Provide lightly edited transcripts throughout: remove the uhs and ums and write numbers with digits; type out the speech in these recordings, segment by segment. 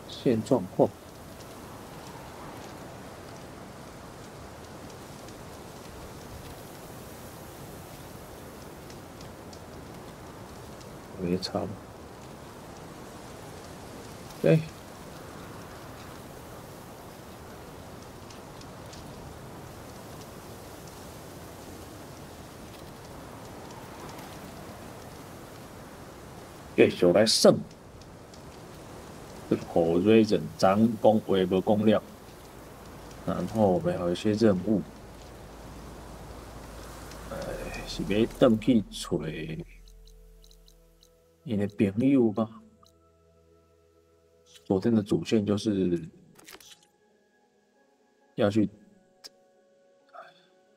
现状况。没差吧？对。继续来算。这个Horizon咱讲话无讲了，然后我们还有一些任务，是要回去找你的朋友吗？昨天的主线就是要去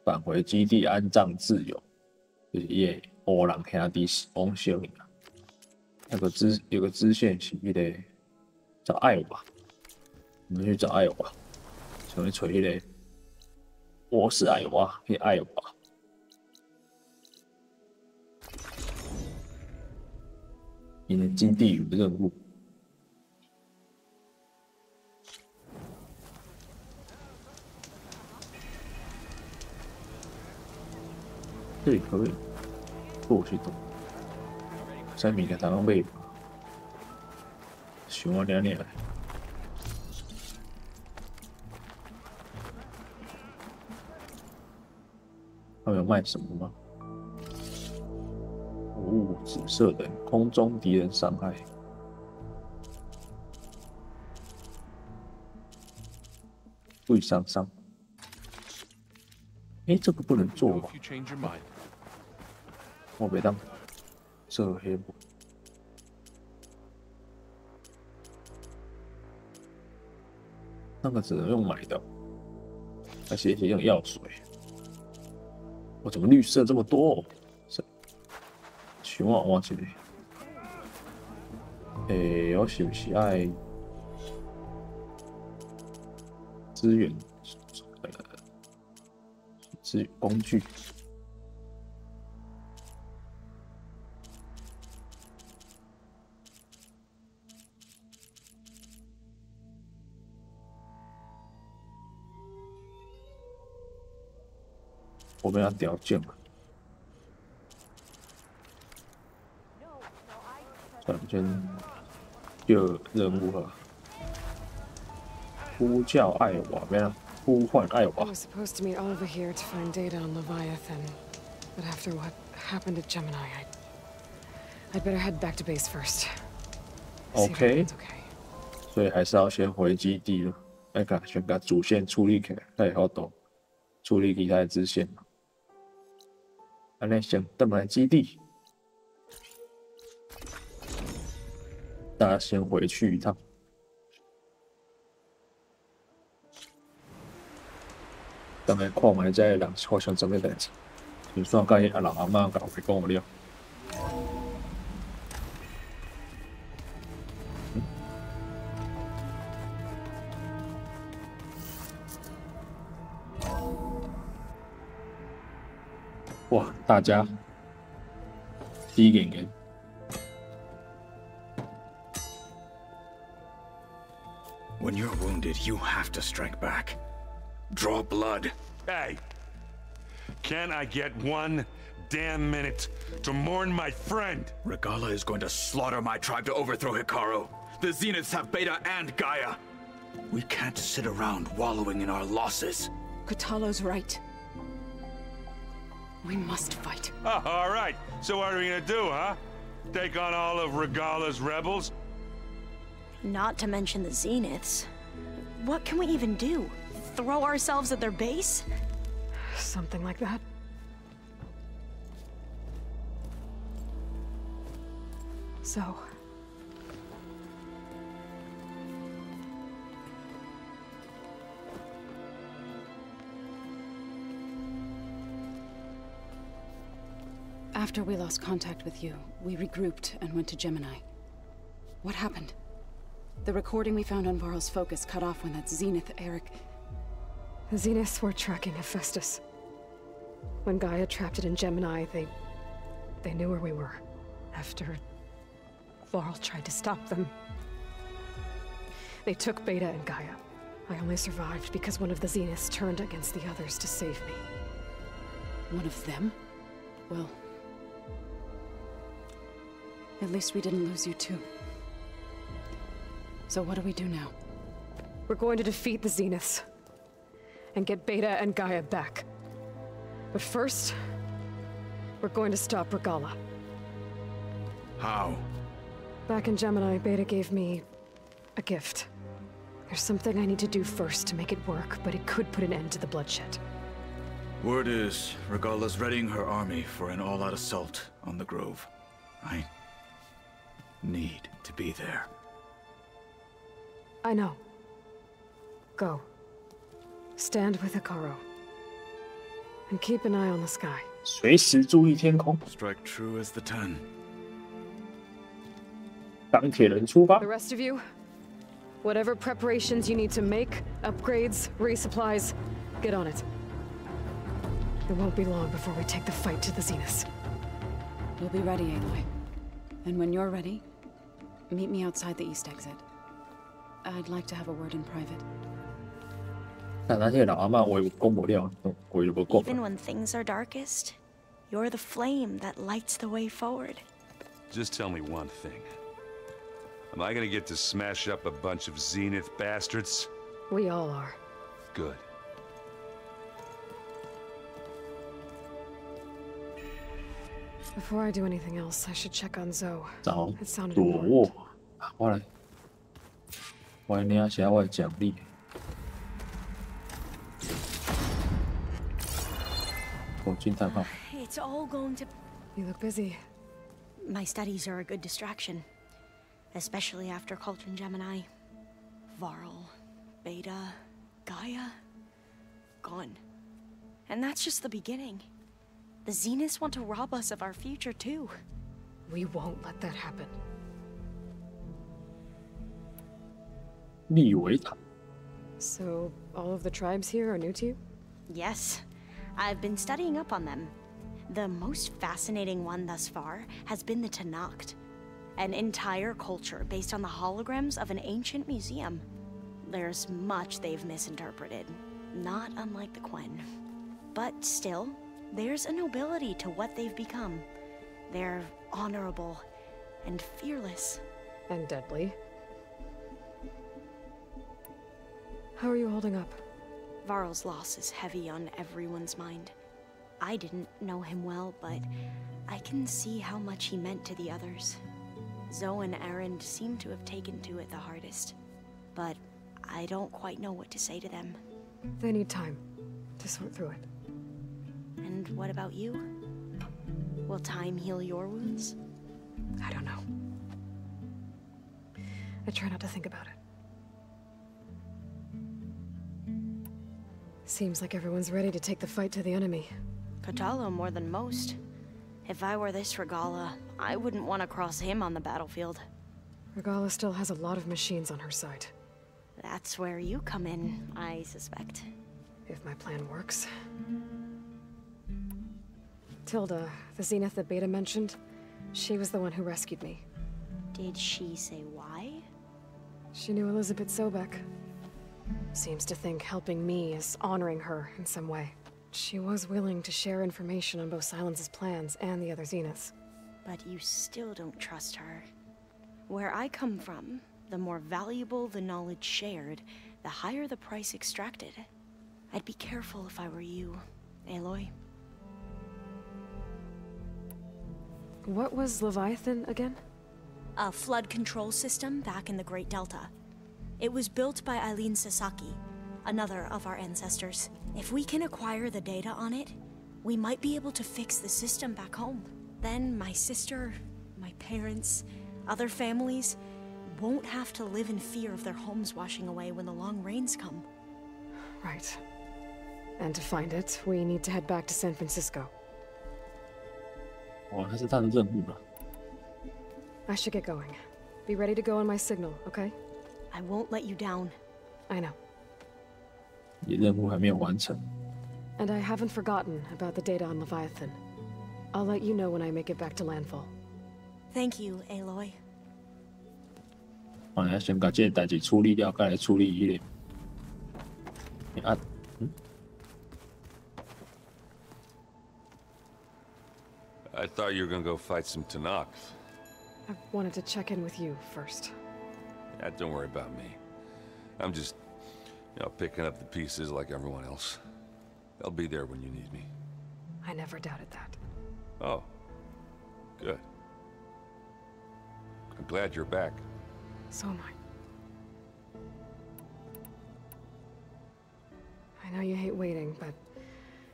返回基地安葬自由，就是伊个乌人兄弟王小影啊。有个支线是迄个找艾娃，我们去找艾娃，想去找迄个我是艾娃，迄艾娃。你的基地有任务。这里可以过去动，在物件当中买，想我两年来，他们有卖什么吗？哦，紫色的空中敌人伤害，未伤。这个不能做吧？我袂当做黑幕，那个只能用买的，而且用药水。我怎么绿色这么多？想我一个，我是不是爱资源？工具。我们要条件嘛？算了，先就任务了。呼叫艾娃，没了。呼唤艾娃。I was supposed to meet Oliver here to find data on Leviathan, but after what happened at Gemini, I'd better head back to base first. OK， 所以还是要先回基地了。先把主线处理起来，才好懂处理其他的支线嘛。安尼先登来基地，大家先回去一趟。当然，看卖这人发生什么代志，就算甲伊阿老阿妈搞会讲了。哇，大家第一个人。When you're wounded, you have to strike back. Draw blood. Hey, can I get 1 damn minute to mourn my friend? Regala is going to slaughter my tribe to overthrow Hikaru. The Zeniths have Beta and Gaia. We can't sit around wallowing in our losses. Kotalo's right. We must fight. Oh, all right. So what are we gonna do, huh? Take on all of Regala's rebels? Not to mention the Zeniths. What can we even do? Throw ourselves at their base? Something like that. So... After we lost contact with you, we regrouped and went to Gemini. What happened? The recording we found on Varl's focus cut off when that Zenith Eric... The Zeniths were tracking Hephaestus. When Gaia trapped it in Gemini, they knew where we were. After Varl tried to stop them, they took Beta and Gaia. I only survived because one of the Zeniths turned against the others to save me. One of them? Well... at least we didn't lose you too. So what do we do now? We're going to defeat the Zeniths. And get Beta and Gaia back. But first, we're going to stop Regala. How? Back in Gemini, Beta gave me a gift. There's something I need to do first to make it work, but it could put an end to the bloodshed. Word is, Regala's readying her army for an all-out assault on the Grove. I need to be there. I know. Go. Stand with Hikaru. And keep an eye on the sky. 随时注意天空。 Strike true as the 10. 钢铁人出发 The。rest of you, whatever preparations you need to make, upgrades, resupplies, get on it. It won't be long before we take the fight to the Zeniths. We'll be ready, Aloy. And when you're ready, meet me outside the east exit. I'd like to have a word in private. 但那些老阿嬷话讲不了，话就无讲。 Even when things are darkest, you're the flame that lights the way forward. Just tell me one thing. Am I gonna get to smash up a bunch of Zenith bastards? We all are. Good. Before I do anything else, I should check on Zoe. 找 It sounded 躲 important. 卧。我来领写我的奖励。火箭弹炮。 It's all going to... You look busy. My studies are a good distraction. Especially after Cauldron Gemini. Varl, Beta, Gaia... gone. And that's just the beginning. The Zeniths want to rob us of our future, too. We won't let that happen. 利维塔。 So, all of the tribes here are new to you? Yes, I've been studying up on them. The most fascinating one thus far has been the Tenakth, an entire culture based on the holograms of an ancient museum. There's much they've misinterpreted, not unlike the Quen. But still, there's a nobility to what they've become. They're honorable and fearless. And deadly. How are you holding up? Varl's loss is heavy on everyone's mind. I didn't know him well, but I can see how much he meant to the others. Zoe and Erend seem to have taken to it the hardest, but I don't quite know what to say to them. They need time to sort through it. And what about you? Will time heal your wounds? I don't know. I try not to think about it. Seems like everyone's ready to take the fight to the enemy. Kotallo more than most. If I were this Regala, I wouldn't want to cross him on the battlefield. Regala still has a lot of machines on her side. That's where you come in, I suspect. If my plan works. Tilda, the Zenith that Beta mentioned, she was the one who rescued me. Did she say why? She knew Elizabeth Sobek. Seems to think helping me is honoring her in some way. She was willing to share information on both Silence's plans and the other Zeniths. But you still don't trust her. Where I come from, the more valuable the knowledge shared, the higher the price extracted. I'd be careful if I were you, Aloy. What was Leviathan again? A flood control system back in the Great Delta. It was built by Eileen Sasaki, another of our ancestors. If we can acquire the data on it, we might be able to fix the system back home. Then my sister, my parents, other families won't have to live in fear of their homes washing away when the long rains come. Right. And to find it, we need to head back to San Francisco. 哦，那是他的任务了。I should get going. Be ready to go on my signal, okay? I won't let you down. I know. 你任务还没有完成。And I haven't forgotten about the data on Leviathan. I'll let you know when I make it back to landfall. Thank you, Aloy. 我要先把这个代志处理掉，再来处理伊个。啊，嗯。I thought you were gonna go fight some Tanakh. I wanted to check in with you first. Yeah, don't worry about me. I'm just, picking up the pieces like everyone else. I'll be there when you need me. I never doubted that. Oh, good. I'm glad you're back. So am I. I know you hate waiting, but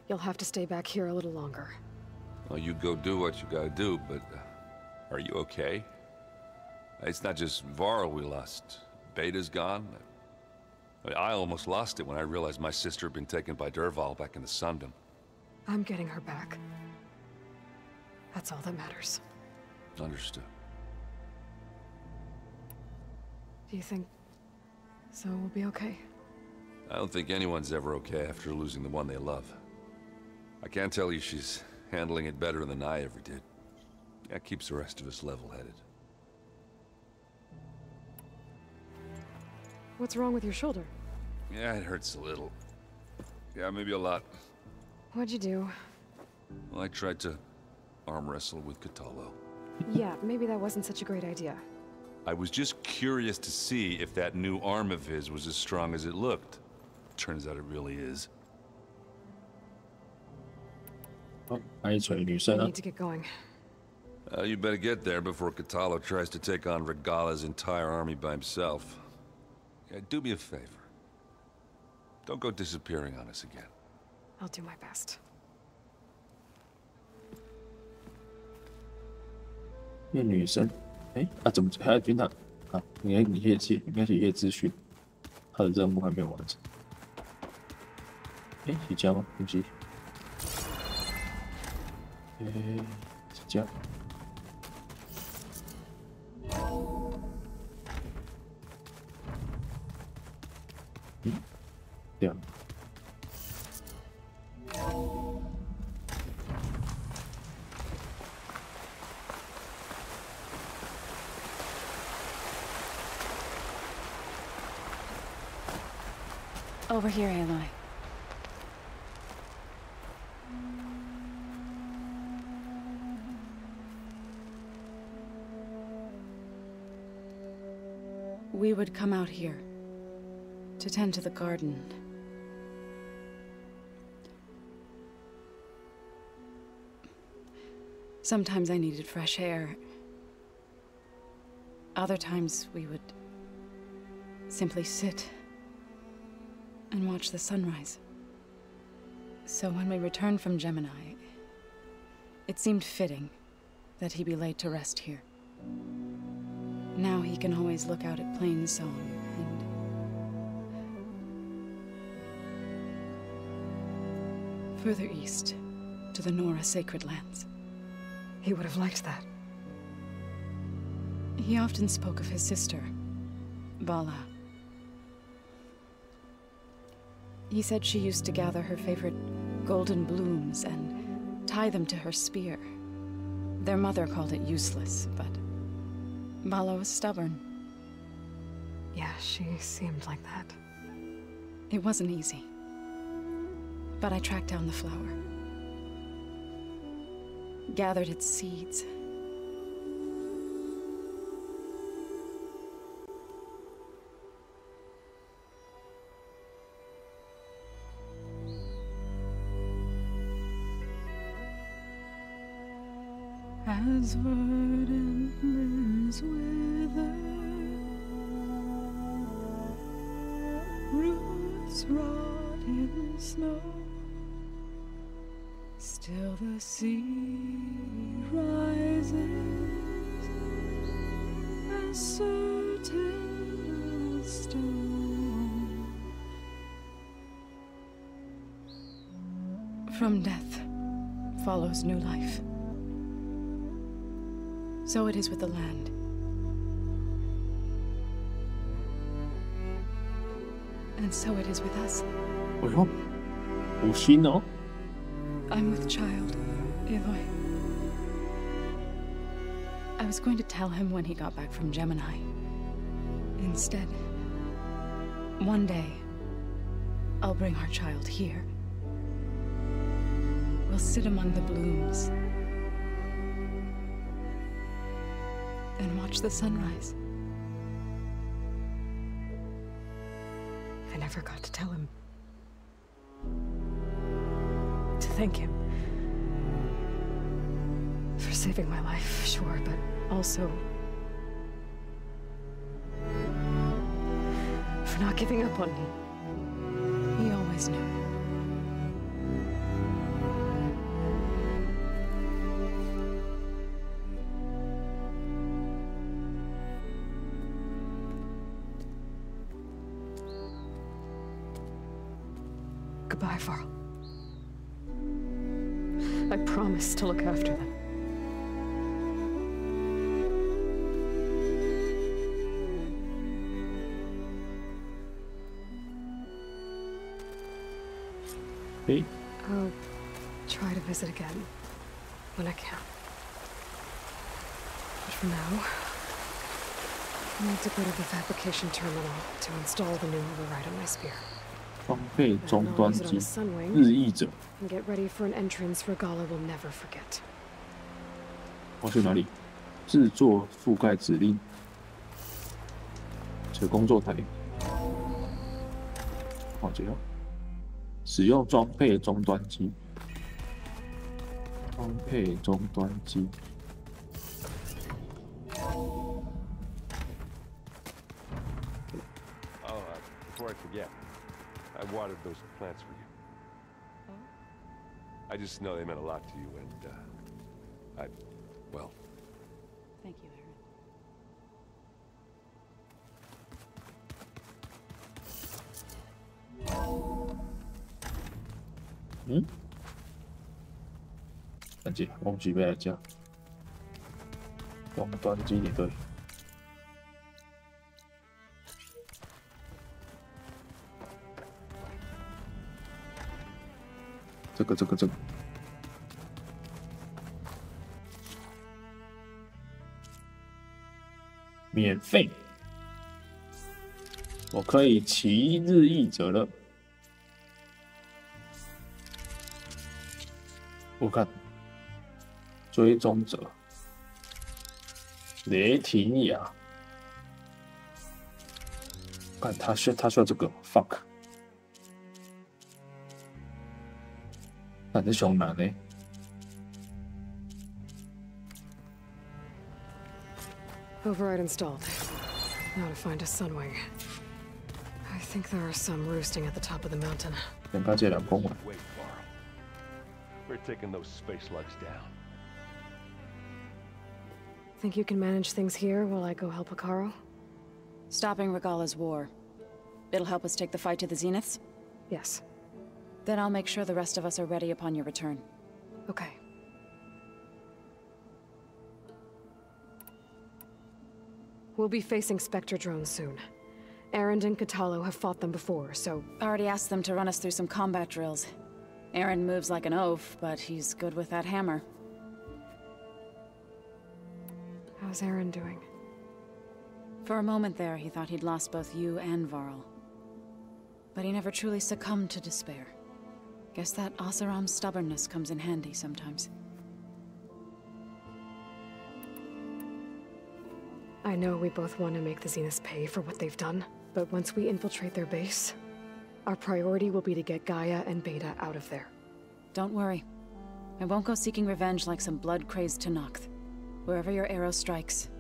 you'll have to stay back here a little longer. Well, you go do what you gotta do, but are you okay? It's not just Varl we lost. Beta's gone. I almost lost it when I realized my sister had been taken by Dervahl back in the Sundom. I'm getting her back. That's all that matters. Understood. Do you think Zo will be okay? I don't think anyone's ever okay after losing the one they love. I can't tell you she's handling it better than I ever did. That keeps the rest of us level-headed. What's wrong with your shoulder? Yeah, it hurts a little. Yeah, maybe a lot. What'd you do? Well, I tried to arm wrestle with Kotallo. Yeah, maybe that wasn't such a great idea. I was just curious to see if that new arm of his was as strong as it looked. Turns out it really is. 哦，还一锤女 I 生啊 need！to get going. You better get there before Kotallo tries to take on Regala's entire army by himself. Yeah, do me a favor. Don't go disappearing on us again. I'll do my best. 那女生，哎啊，怎么还有军团？啊，你可以记，应该是一些资讯，他的任务还没有完成。哎，是这样吗？不是。哎，是这样。嗯，这样。Over here, Aloy. We would come out here to tend to the garden. Sometimes I needed fresh air. Other times we would simply sit and watch the sunrise. So when we returned from Gemini, it seemed fitting that he be laid to rest here. Now he can always look out at Plainsong and... further east, to the Nora sacred lands. He would have liked that. He often spoke of his sister, Vala. He said she used to gather her favorite golden blooms and tie them to her spear. Their mother called it useless, but Vala was stubborn. Yeah, she seemed like that. It wasn't easy. But I tracked down the flower. Gathered its seeds. As verdant limbs wither, roots rot in snow, still the sea rises, as certain as stone. From death follows new life. So it is with the land. And so it is with us. 哎呦，有心哦。 I'm with child, Eloy. I was going to tell him when he got back from Gemini. Instead, one day, I'll bring our child here. We'll sit among the blooms and watch the sunrise. I never got to tell him. To thank him. For saving my life, sure, but also... for not giving up on me. He always knew. Goodbye, Varl. I promise to look after them. Hey. I'll try to visit again when I can. But for now, I need to go to the fabrication terminal to install the new override on my spear. 装备终端机，日译者。 And get ready for an entrance Regala will never forget. 我去哪里？制作覆盖指令。这工作台。好，这样。使用装配终端机。装配终端机。Oh, before I forget, I watered those plants for you. I just know they meant a lot to you, and, well... Thank you, Aaron. 嗯？感觉忘记要来讲，终端机也对。这个，免费，我可以骑日译者了。我看追踪者雷提亚，看他需要这个 fuck。 但是熊难呢。 Override installed. Now to find a sunwing. I think there are some roosting at the top of the mountain. 跟他这两公玩。 Wait, Varl. We're taking those space slugs down. Think you can manage things here while I go help Akaro? Stopping Regala's war. It'll help us take the fight to the Zeniths? Yes. Then I'll make sure the rest of us are ready upon your return. Okay. We'll be facing Spectre drones soon. Aaron and Katalo have fought them before, so... Already asked them to run us through some combat drills. Aaron moves like an oaf, but he's good with that hammer. How's Aaron doing? For a moment there, he thought he'd lost both you and Varl. But he never truly succumbed to despair. Guess that Oseram's stubbornness comes in handy sometimes. I know we both want to make the Zeniths pay for what they've done, but once we infiltrate their base, our priority will be to get Gaia and Beta out of there. Don't worry. I won't go seeking revenge like some blood-crazed Tenakth. Wherever your arrow strikes,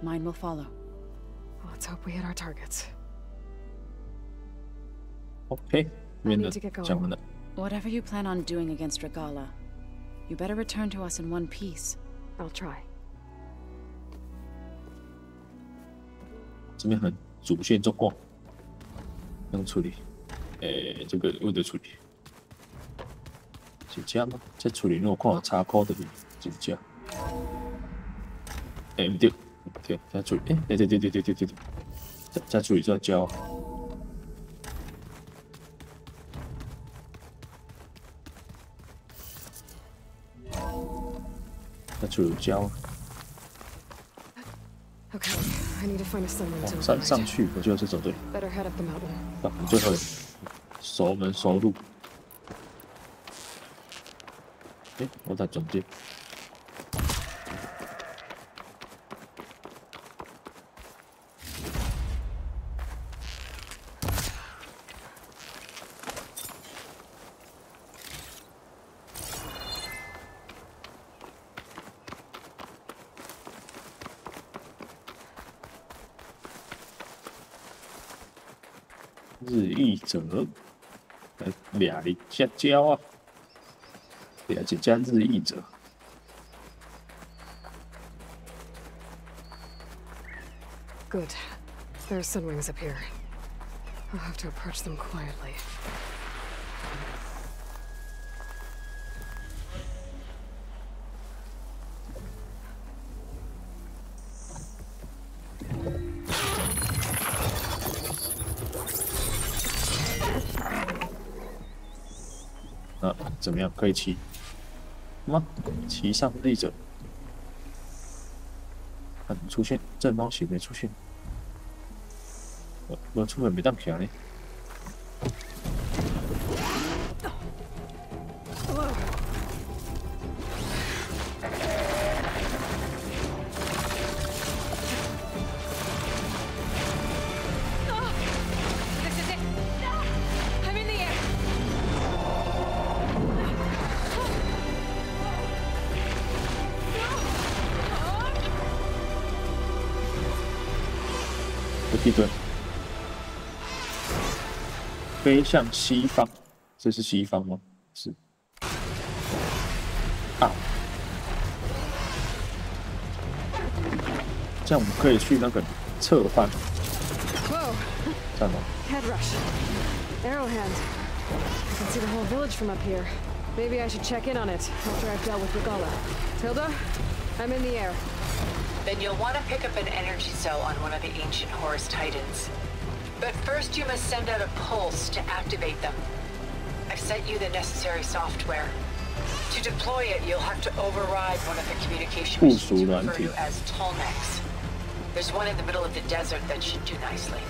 mine will follow. Let's hope we hit our targets. OK， 面的讲完了。 Whatever you plan on doing against Regala, you better return to us in one piece. I'll try. 这边很主线状况，能处理。这个为了处理，是这样吗？这处理如果看有插扣的，就是这样。哎，不对，对，再注意，哎，对，再注意这胶。再注意胶。 Okay, I need to find a sunroom to 山上去，我觉得是走对。 Better head up the mountain. 啊，最后熟门熟路。哎，我在中间。日译者，俩里加胶啊，俩只加日译者。Good. There are sunwings up here. I'll have to approach them quietly. Ah, 怎么样？可以骑吗？骑上日译者。看出现正方形没出现。我出门没当骑呢。闭嘴！飞向西方，这是西方吗？是。啊！这样我们可以去那个侧方。站吗 Head rush. Arrowhand. I can see the whole village from up here. Maybe I should check in on it after I've dealt with Regala. Tilda, I'm in the air. Then you'll want to pick up an energy cell on one of the ancient Horus Titans. But first you must send out a pulse to activate them. I've sent you the necessary software. To deploy it, you'll have to override one of the communication machines referred to as Tallnecks. There's one in the middle of the desert that should do nicely.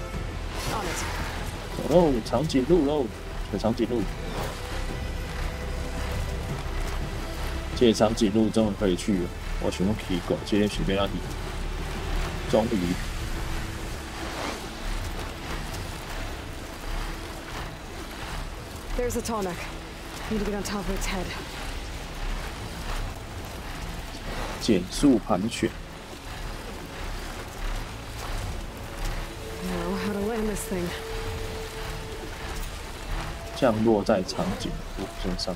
On it. 哦，长颈鹿喽，长颈鹿。这长颈鹿终于可以去了。 我想要骑过，今天随便让你。终于， There's a Tallneck. Need to get on top of its head. 减速盘旋。Now how to land this thing? 降落在长颈鹿身上。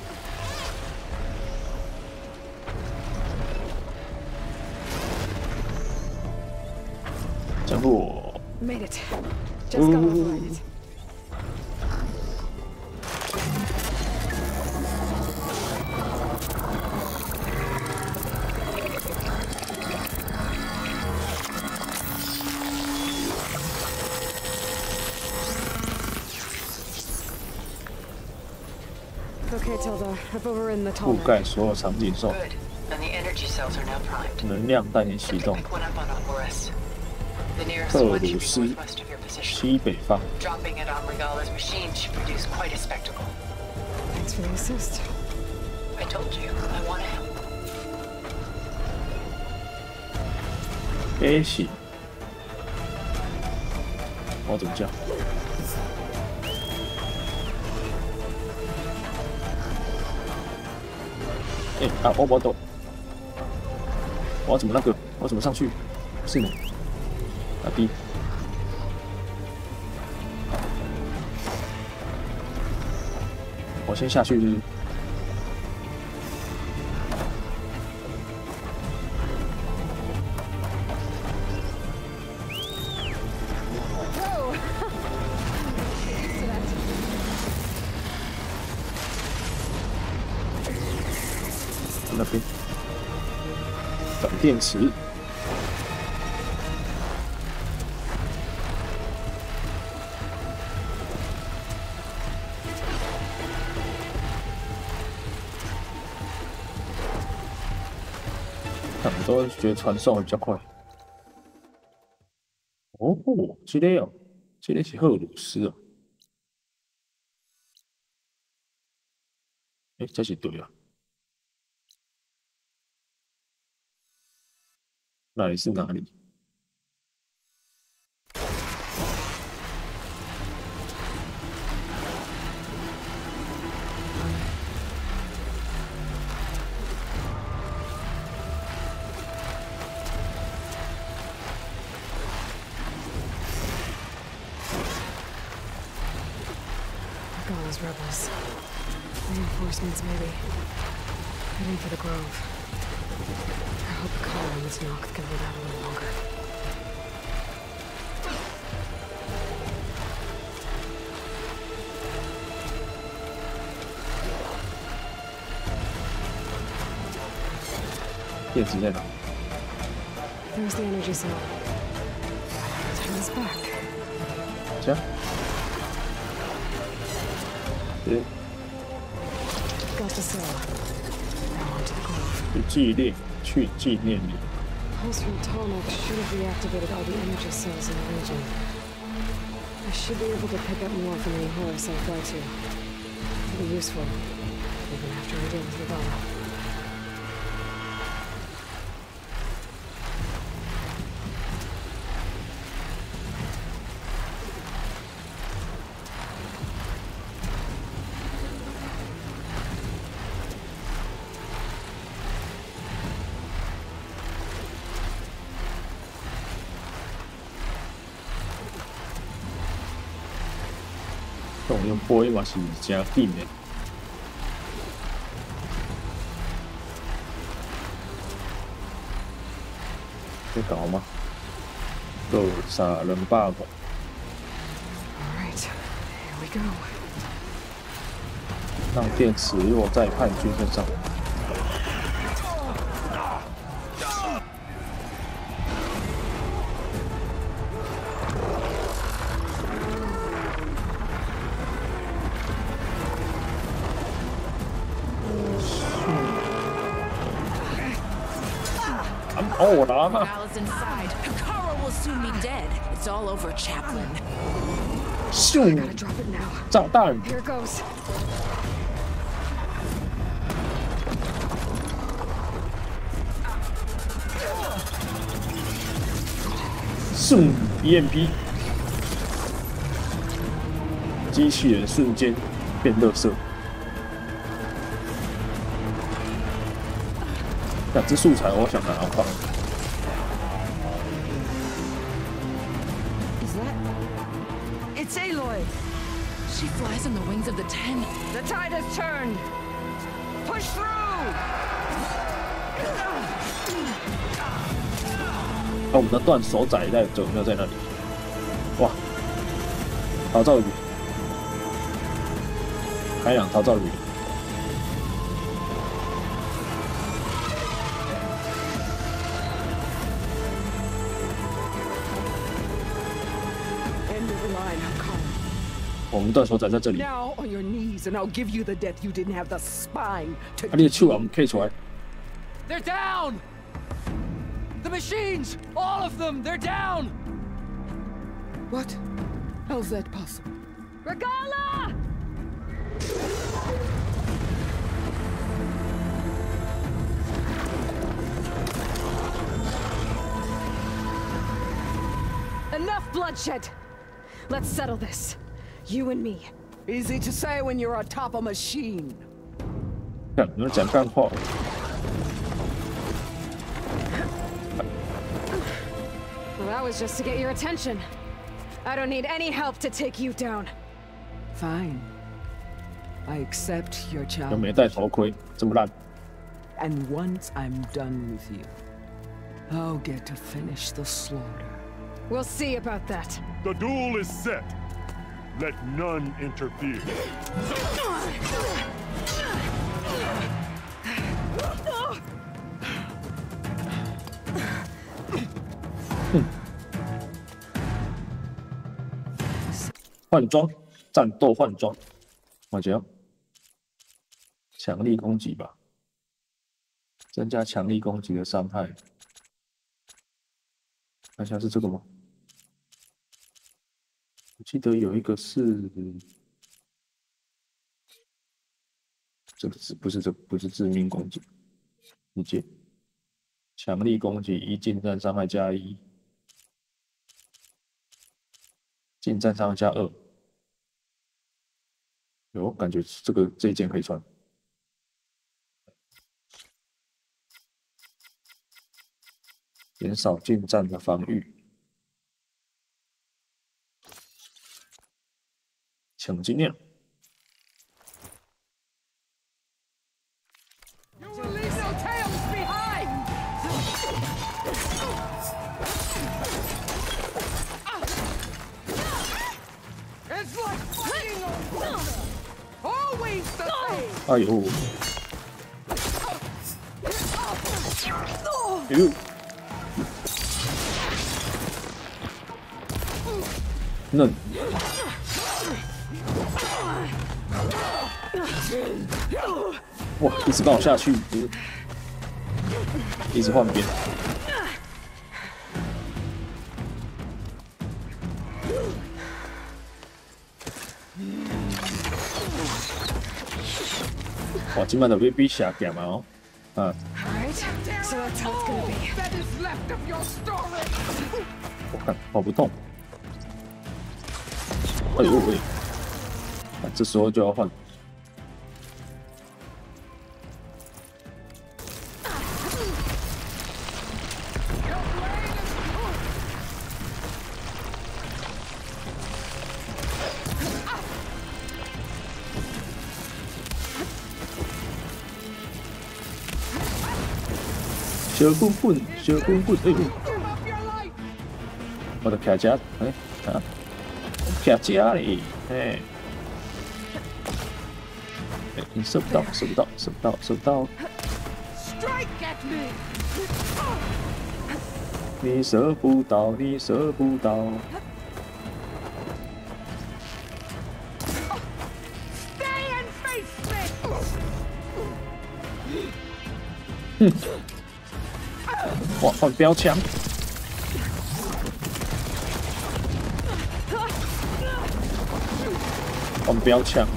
降落。Made it. Just got overrated. Okay, Tilda. I've overridden the Tallneck. 覆盖所有场景兽。 Good. And the energy cells are now primed. 能量带你启动。 Pick one up on Horus. The nearest 特 one 鲁 should 斯 be northwest of your position. 西北方。 Dropping it on Regala's machine should produce quite a spectacle. Thanks for the assist. I told you, I want to help. 悲喜。我怎么叫？哎、啊，我懂。我要怎么那个？我要怎么上去？是你。啊 B。我先下去就是。 那边找电池。看我都觉得传送会比较快。哦，这个哦，这个是赫鲁斯哦。哎，这是对啊。那里是哪里？Those rebels. Reinforcements, maybe. Heading for the grove. I hope the car on this knock can hold out a little longer. There's the energy cell. Turn this back. 这样。对。 Got the cell. Now onto the grove. 去纪念里。 Pulse from Tonic should have reactivated all the energy cells in the region. I should be able to pick up more from any Horus I fly to. It'll be useful, even after I deal with Ravana. 用杯嘛是真紧的，会搞吗？够300個。Alright, here we go. 让电池落在叛军身上。哦，拿嘛！ It's all over, Chaplain. 咻！炸弹！ Here goes. 咻 ！EMP， 机器人瞬间变垃圾。两只素材，我想拿放。 It's Aloy! She flies on the wings of the 10. The tide has turned! Push through! 我们的断手仔在有没有在那里？哇！陶造鱼，海洋陶造鱼。 我们断手仔在这里。Now on your knees, and I'll give you the death you didn't have the spine to. 你的手啊，我们可以出来。 They're down. The machines, all of them, they're down. What? How's that possible? Regala! Enough bloodshed. Let's settle this. You and me. Easy to say when you're atop a machine. 看你们讲干话。 Well, that was just to get your attention. I don't need any help to take you down. Fine. I accept your 又 challenge. 没戴头盔，这么烂。 And once I'm done with you, I'll get to finish the slaughter. We'll see about that. The duel is set. Let none interfere. 换装，战斗换装，我觉得强力攻击吧。增加强力攻击的伤害。看一下是这个吗？我记得有一个是这个不是不是致命攻击，理解。强力攻击1近战伤害加1，近战伤害加2。有感觉这一件可以穿。减少近战的防御。抢经验。哎呦！哎呦！嫩！哇！一直帮我下去，一直换边。哇，今晚的 VB 下点嘛哦，啊！我看跑不动，哎呦喂！这时候就要换。小棍棍，小棍棍，哎呦！我的撇夹，哎啊，撇夹嘞，哎，你射不到，射不到，射不到，射不到。你射不到，你射不到。哼。哇，换标枪！换标枪！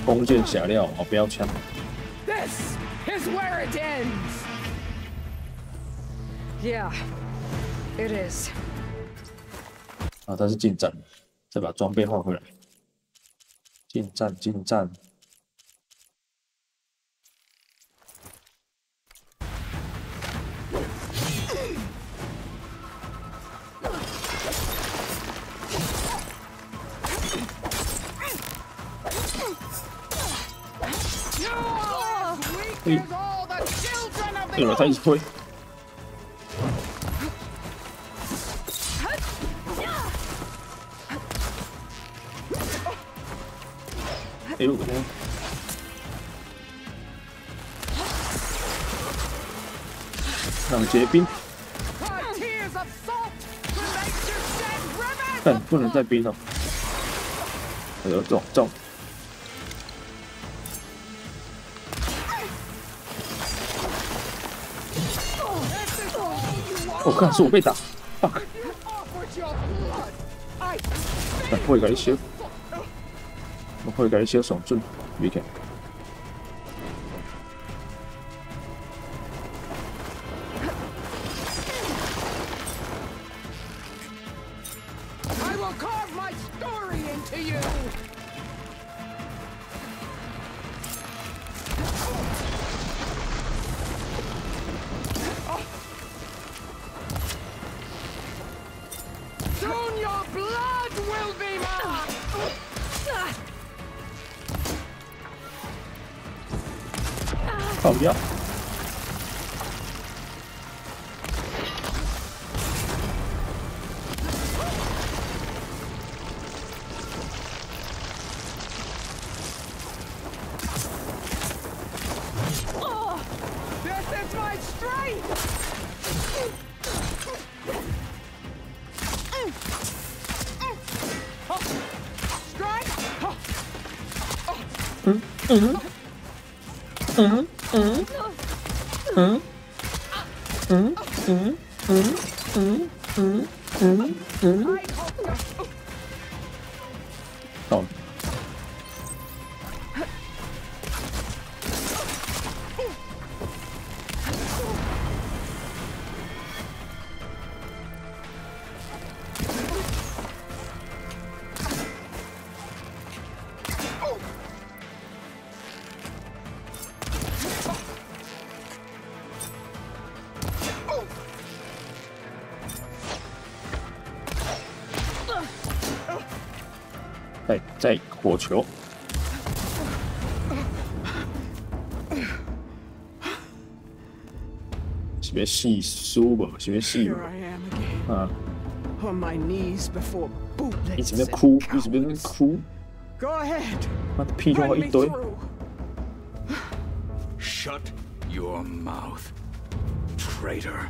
弓箭匣料，哦，标枪。This is where it ends. Yeah, it is. 啊，它是近战，再把装备换回来。近战，近战。哎呦，他一直推。哎呦，让结冰。但不能再冰了。哎呦，中！我看是我被打 ，fuck！ 但可以甲你小，我可以甲你小上准，你看。I will carve my story into you. Soon your blood will be mine. 靠腰。This is my strength. Strike. 哦，再火球。是要死输无？是要死 Here 无？ I am again, 啊！ on my knees before 一直 bootlegs 在哭， and 一直在那边 cowards. 哭， Go ahead, 妈的屁话 run 一 me 堆。 through. Shut your mouth, traitor.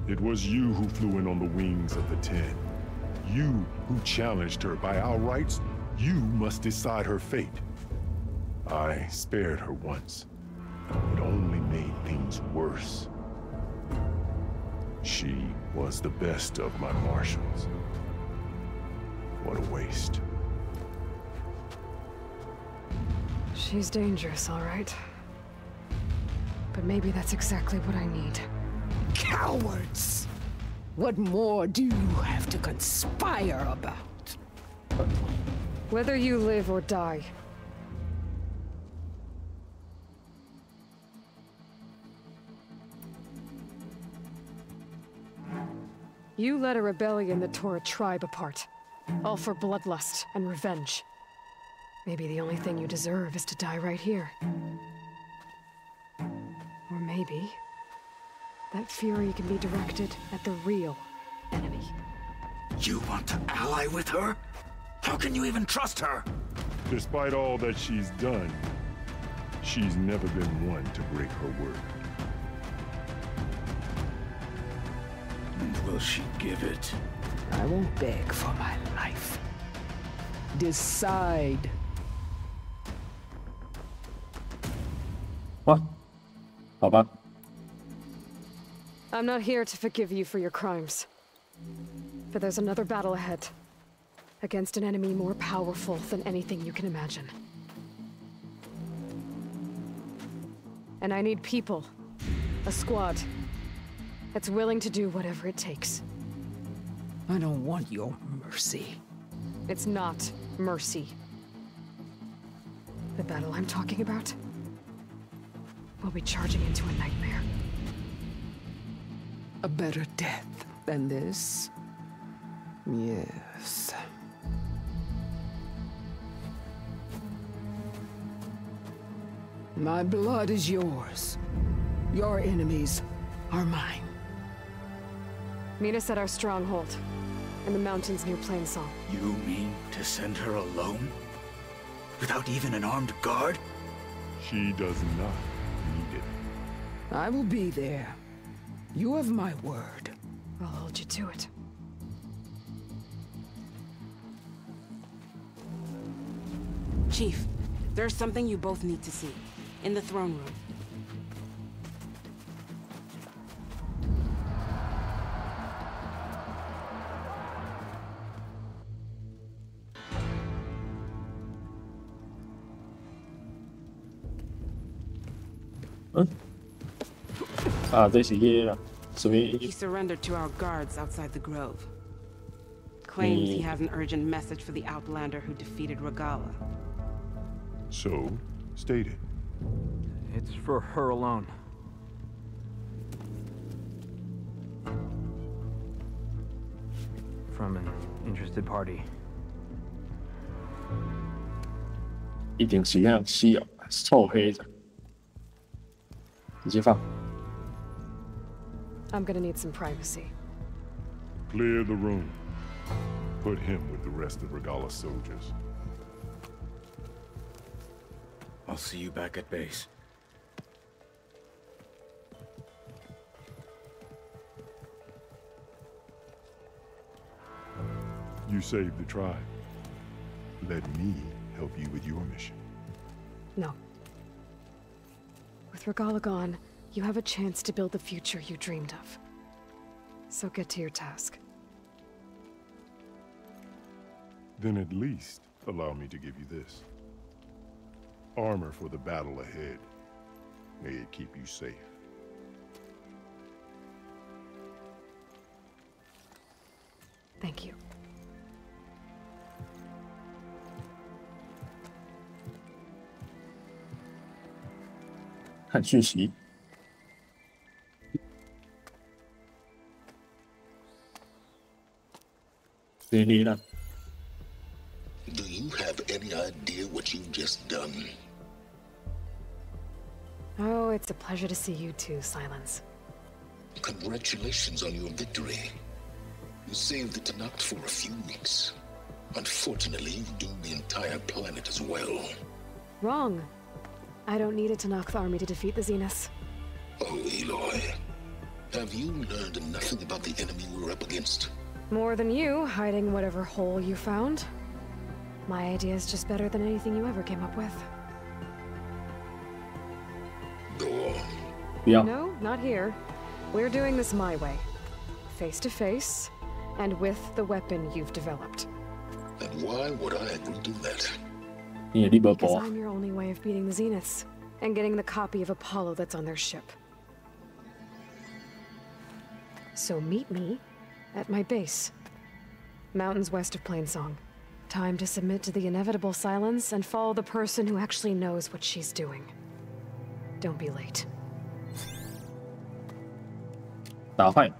It was you who flew in on the wings of the 10. You who challenged her by our rights. You must decide her fate. I spared her once. It only made things worse. She was the best of my marshals. What a waste. She's dangerous, all right. But maybe that's exactly what I need. Cowards! What more do you have to conspire about? Whether you live or die. You led a rebellion that tore a tribe apart. All for bloodlust and revenge. Maybe the only thing you deserve is to die right here. Or maybe that fury can be directed at the real enemy. You want to ally with her? How can you even trust her? Despite all that she's done, she's never been one to break her word. And will she give it? I won't beg for my life. Decide. 哇，好吧， I'm not here to forgive you for your crimes. But there's another battle ahead. Against an enemy more powerful than anything you can imagine. And I need people. A squad. That's willing to do whatever it takes. I don't want your mercy. It's not mercy. The battle I'm talking about will be charging into a nightmare. A better death than this? Yes. My blood is yours. Your enemies are mine. Meet us at our stronghold, in the mountains near Plainsong. You mean to send her alone? Without even an armed guard? She does not need it. I will be there. You have my word. I'll hold you to it. Chief, there's something you both need to see. In the throne room.这是迄个啦，什么？ He surrendered to our guards outside the grove. Claims he has an urgent message for the Outlander who defeated Regala. So, state it. It's for her alone. From an interested party. 一定是那需要臭黑的，直接放。 I'm gonna need some privacy. Clear the room. Put him with the rest of Regala's soldiers. I'll see you back at base. You saved the tribe. Let me help you with your mission. No. With Regala gone, you have a chance to build the future you dreamed of. So get to your task. Then at least allow me to give you this. Armor for the battle ahead. May it keep you safe. Thank you. 看讯息。给你了。 Do you have any idea what you've just done? Oh, it's a pleasure to see you too, Silence. Congratulations on your victory. You saved the Tanakh for a few weeks. Unfortunately, you've doomed the entire planet as well. Wrong. I don't need a Tanakh army to defeat the Zeniths. Oh, Eloy. Have you learned nothing about the enemy we're up against? More than you, hiding whatever hole you found. My idea is just better than anything you ever came up with. Go on. Yeah. No, not here. We're doing this my way. Face to face, and with the weapon you've developed. And why would I agree to that? Because I'm your only way of beating the Zeniths, and getting the copy of Apollo that's on their ship. So meet me at my base. Mountains west of Plainsong. Time to submit to the inevitable silence and follow the person who actually knows what she's doing. Don't be late. 打坏，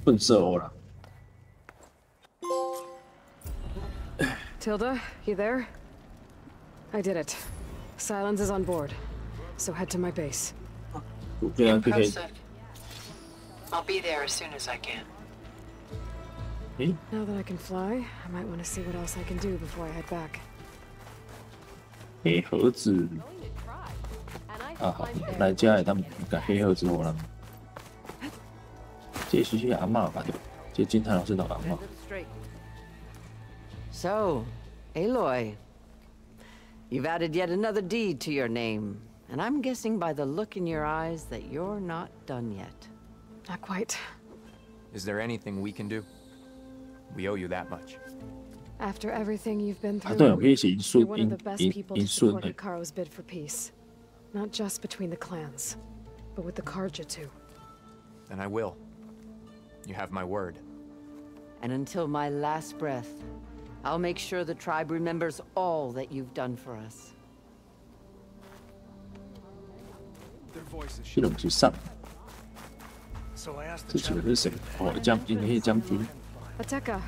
笨色欧了。 Tilda, you there? I did it. Silence is on board, so head to my base. Impressive. I'll be there as soon as I can. Now that I can fly, I might want to see what else I can do before I head back. 黑盒子啊，好，来家里他们改黑盒子我了。这是阿嬷吧？对，这金泰老师的阿嬷。 So, Aloy, you've added yet another deed to your name, and I'm guessing by the look in your eyes that you're not done yet. Not quite. Is there anything we can do? We owe you that much. After everything you've been 啊， through, 对，我可以写银 you're one of 顺 the best 银 people 银 to 顺 support 的。 Hikaru's bid for peace. Not just between the clans, but with the Karja too. And I will. You have my word. And until my last breath, I'll make sure the tribe remembers all that you've done for us. 这种是上，这几个是谁？哦，将军，那些将军。 Ateka,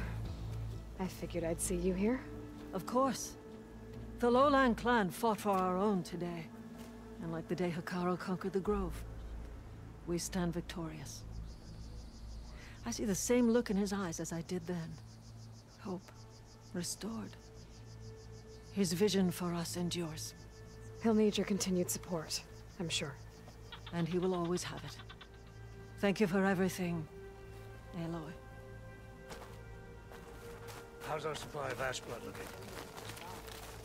I figured I'd see you here. Of course. The Lowland clan fought for our own today. And like the day Hikaru conquered the Grove, we stand victorious. I see the same look in his eyes as I did then. Hope restored. His vision for us endures. He'll need your continued support, I'm sure. And he will always have it. Thank you for everything, Aloy. How's our supply of ash blood looking?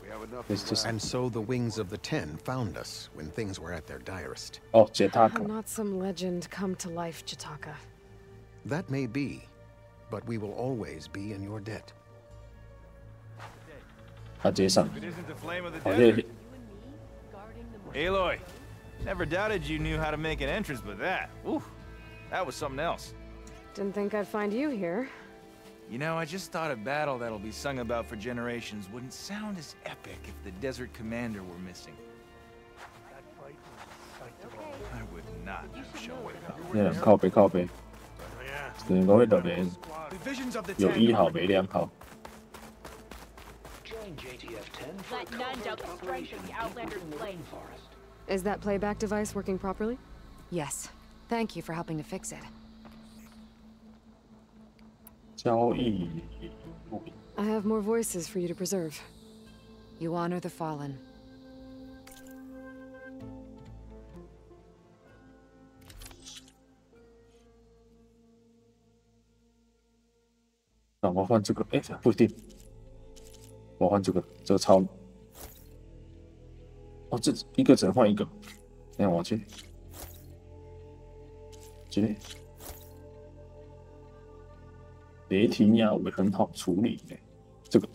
We have enough. It's just- And so the Wings of the Ten found us when things were at their direst. 哦，杰塔克。 Not some legend come to life, Jataka. That may be, but we will always be in your debt. 他直接上。 It isn't the flame of the 哦，这 desert. Aloy, never doubted you knew how to make an entrance, but that, woo, that was something else. Didn't think I'd find you here. You know, I just thought a battle that'll be sung about for generations wouldn't sound as epic if the desert commander were missing. I would not have shown it. 那人靠背靠背，只能讲迄落连 Visions of the 有 Ten 1号没2号。 Let none doubt the strength of the Outlander's blade. Is that playback device working properly? Yes. Thank you for helping to fix it. 交易物品。 I have more voices for you to preserve. You honor the fallen. 那我换这个，哎，不一定。我换这个，这个超。哦，这一个只能换一个。等下我去。这里。雷霆呀，我很好处理的。这个。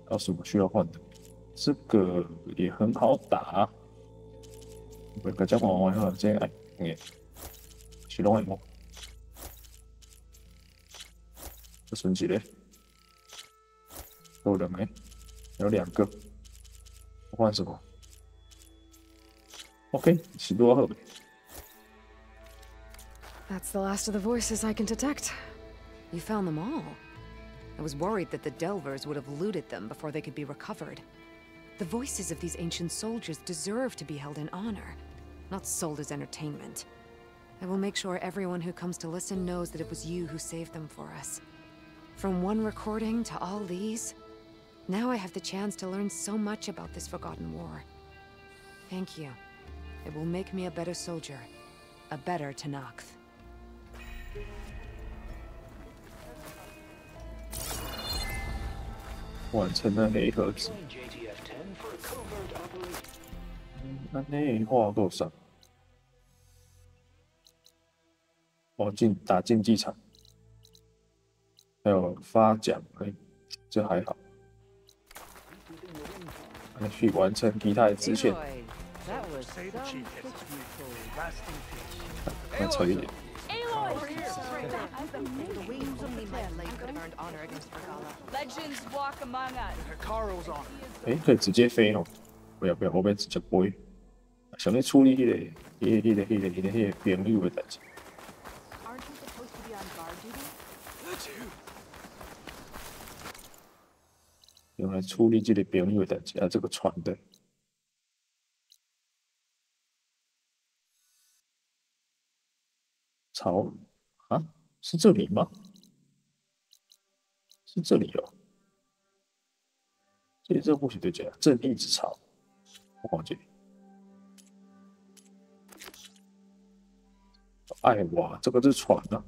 还有什么需要换的？这个也很好打。我个只换完后，这哎，是拢会冇。这剩几嘞？有两个，有2个。我换什么 ？OK， 是多好。That's the last of the voices I can detect. You found them all. I was worried that the Delvers would have looted them before they could be recovered. The voices of these ancient soldiers deserve to be held in honor, not sold as entertainment. I will make sure everyone who comes to listen knows that it was you who saved them for us. From one recording to all these, now I have the chance to learn so much about this forgotten war. Thank you. It will make me a better soldier, a better Tenakth. 完成了黑盒子。那内画多少？哦，打竞技场，还有发奖，这还好。去完成其他的支线。再扯一点。 哎，可以直接飞哦！不要，我要直接飞。想要处理那个朋友的代志。用来处理这个朋友的代志啊，这个船的。潮啊，是这里吗？是这里哦。这里这或许对讲正义之潮，我忘记。哎哇，这个是船啊，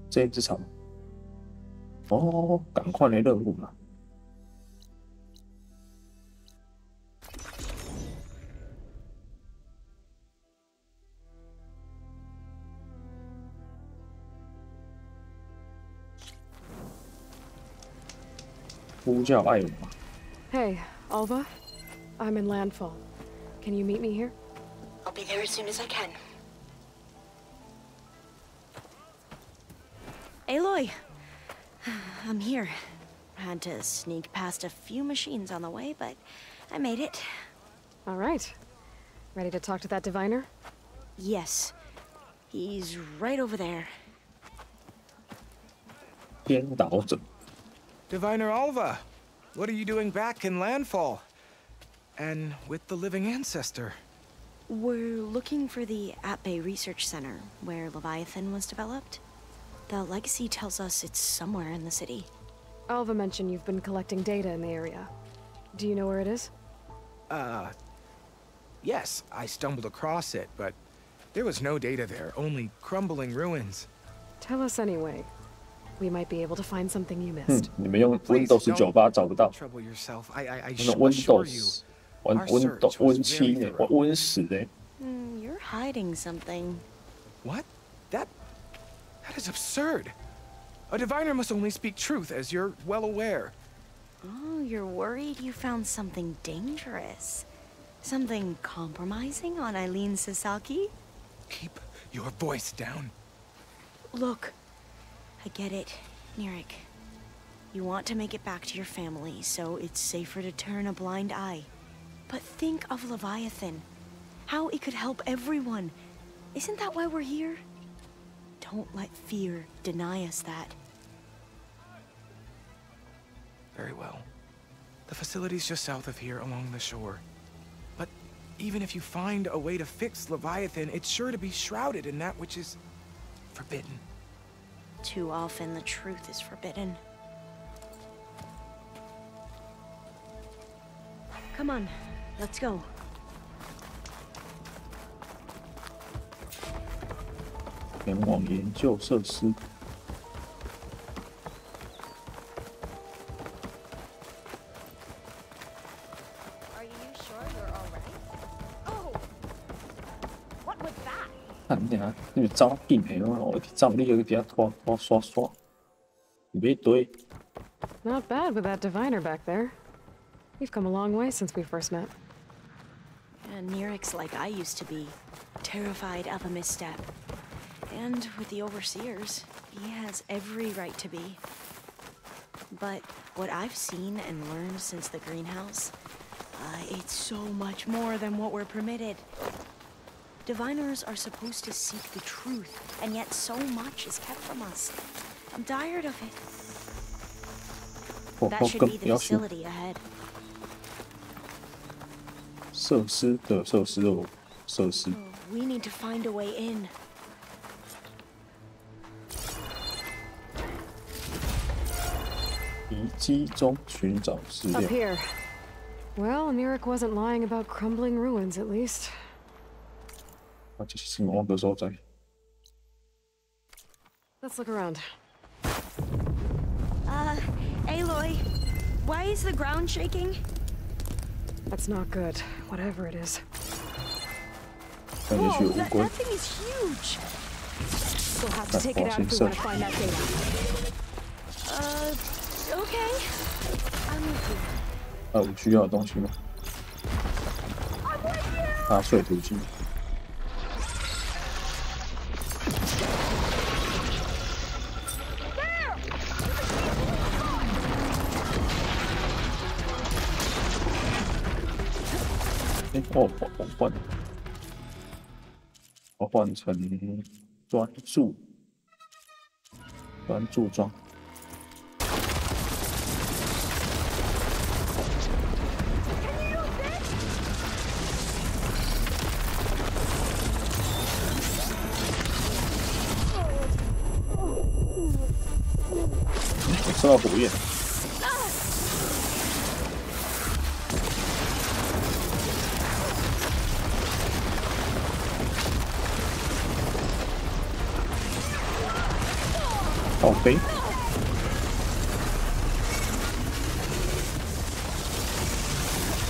正义之潮。哦，赶快来任务了。 呼叫艾玛。Hey, Alva. I'm in landfall. Can you meet me here? I'll be there as soon as I can. Aloy! I'm here. Had to sneak past a few machines on the way, but I made it. All right. Ready to talk to that diviner? Yes. He's right over there. 颠倒者。 Diviner Alva, what are you doing back in Landfall? And with the living ancestor? We're looking for the At-Bay Research Center, where Leviathan was developed. The legacy tells us it's somewhere in the city. Alva mentioned you've been collecting data in the area. Do you know where it is? Yes, I stumbled across it, but there was no data there, only crumbling ruins. Tell us anyway. We might be able to find something you missed. 你们用 Windows 98找不到。用 Windows Win7呢，Win10呢。You're hiding something. What? That is absurd. A diviner must only speak truth, as you're well aware. Oh, you're worried you found something dangerous. Something compromising on Eileen Sasaki? Keep your voice down. Look. I get it, Nirik. You want to make it back to your family, so it's safer to turn a blind eye. But think of Leviathan. How it could help everyone. Isn't that why we're here? Don't let fear deny us that. Very well. The facility's just south of here, along the shore. But even if you find a way to fix Leviathan, it's sure to be shrouded in that which is forbidden. Too often the truth is forbidden. Come on, let's go. 前往研究设施。看你啊，你走紧的哦，我走你个底下拖刷刷，一堆。Not bad with that diviner back there. We've come a long way since we first met. And Nirik's like I used to be, terrified of a misstep. And with the overseers, he has every right to be. But what I've seen and learned since the greenhouse, it's so much more than what we're permitted. Diviners are supposed to seek the truth, and yet so much is kept from us. I'm tired of it. That should be the facility ahead. 设施的设施哦，设施。We need to find a way in. 遗迹中寻找资料。 Up here. Well, Nirik wasn't lying about crumbling ruins, at least. 啊，这是我的所在。Let's look around. Aloy, why is the ground shaking? That's not good, whatever it is. Whoa, that thing is huge. We'll have to take it out if we want to find that data. Okay. I'm with you. 我需要的东西吗？打碎途径。我换成专注装。我收到火焰。 好飞！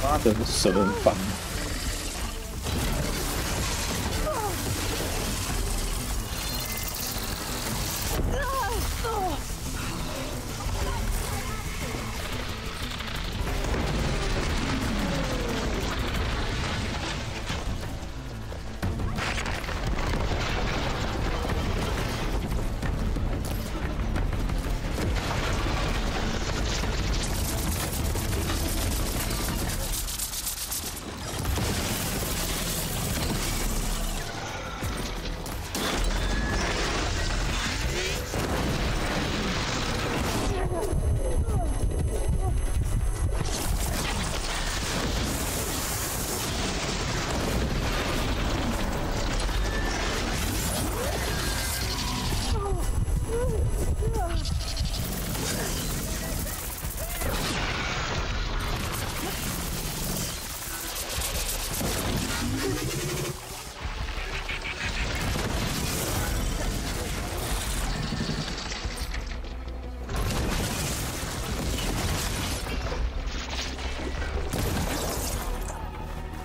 妈的，蛇很烦。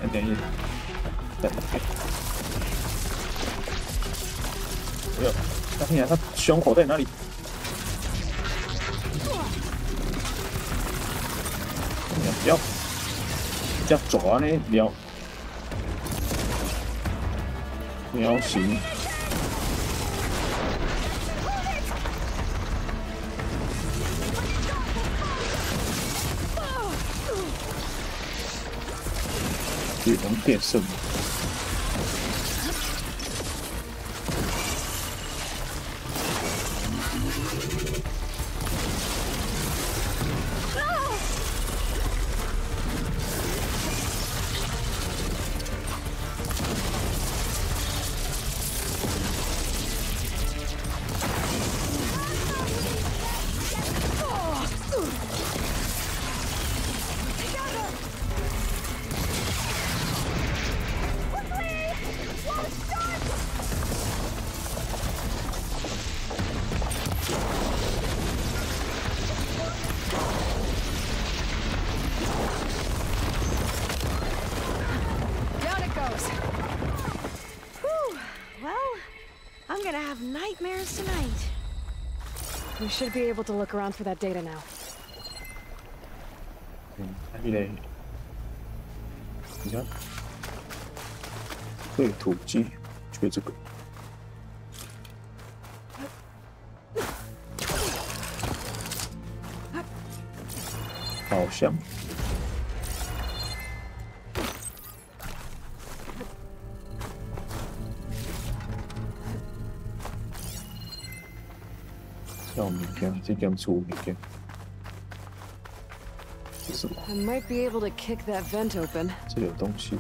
等一下，等一下，哎呦，那天啊，他胸口在哪里？不要抓呢，喵行。 血龙变圣。have nightmares tonight. We should be able to look around for that data now. 你看，对，土鸡，缺这个。宝箱。要物件，这间储物件。是什么？ I might be able to kick that vent open. 这里有东西。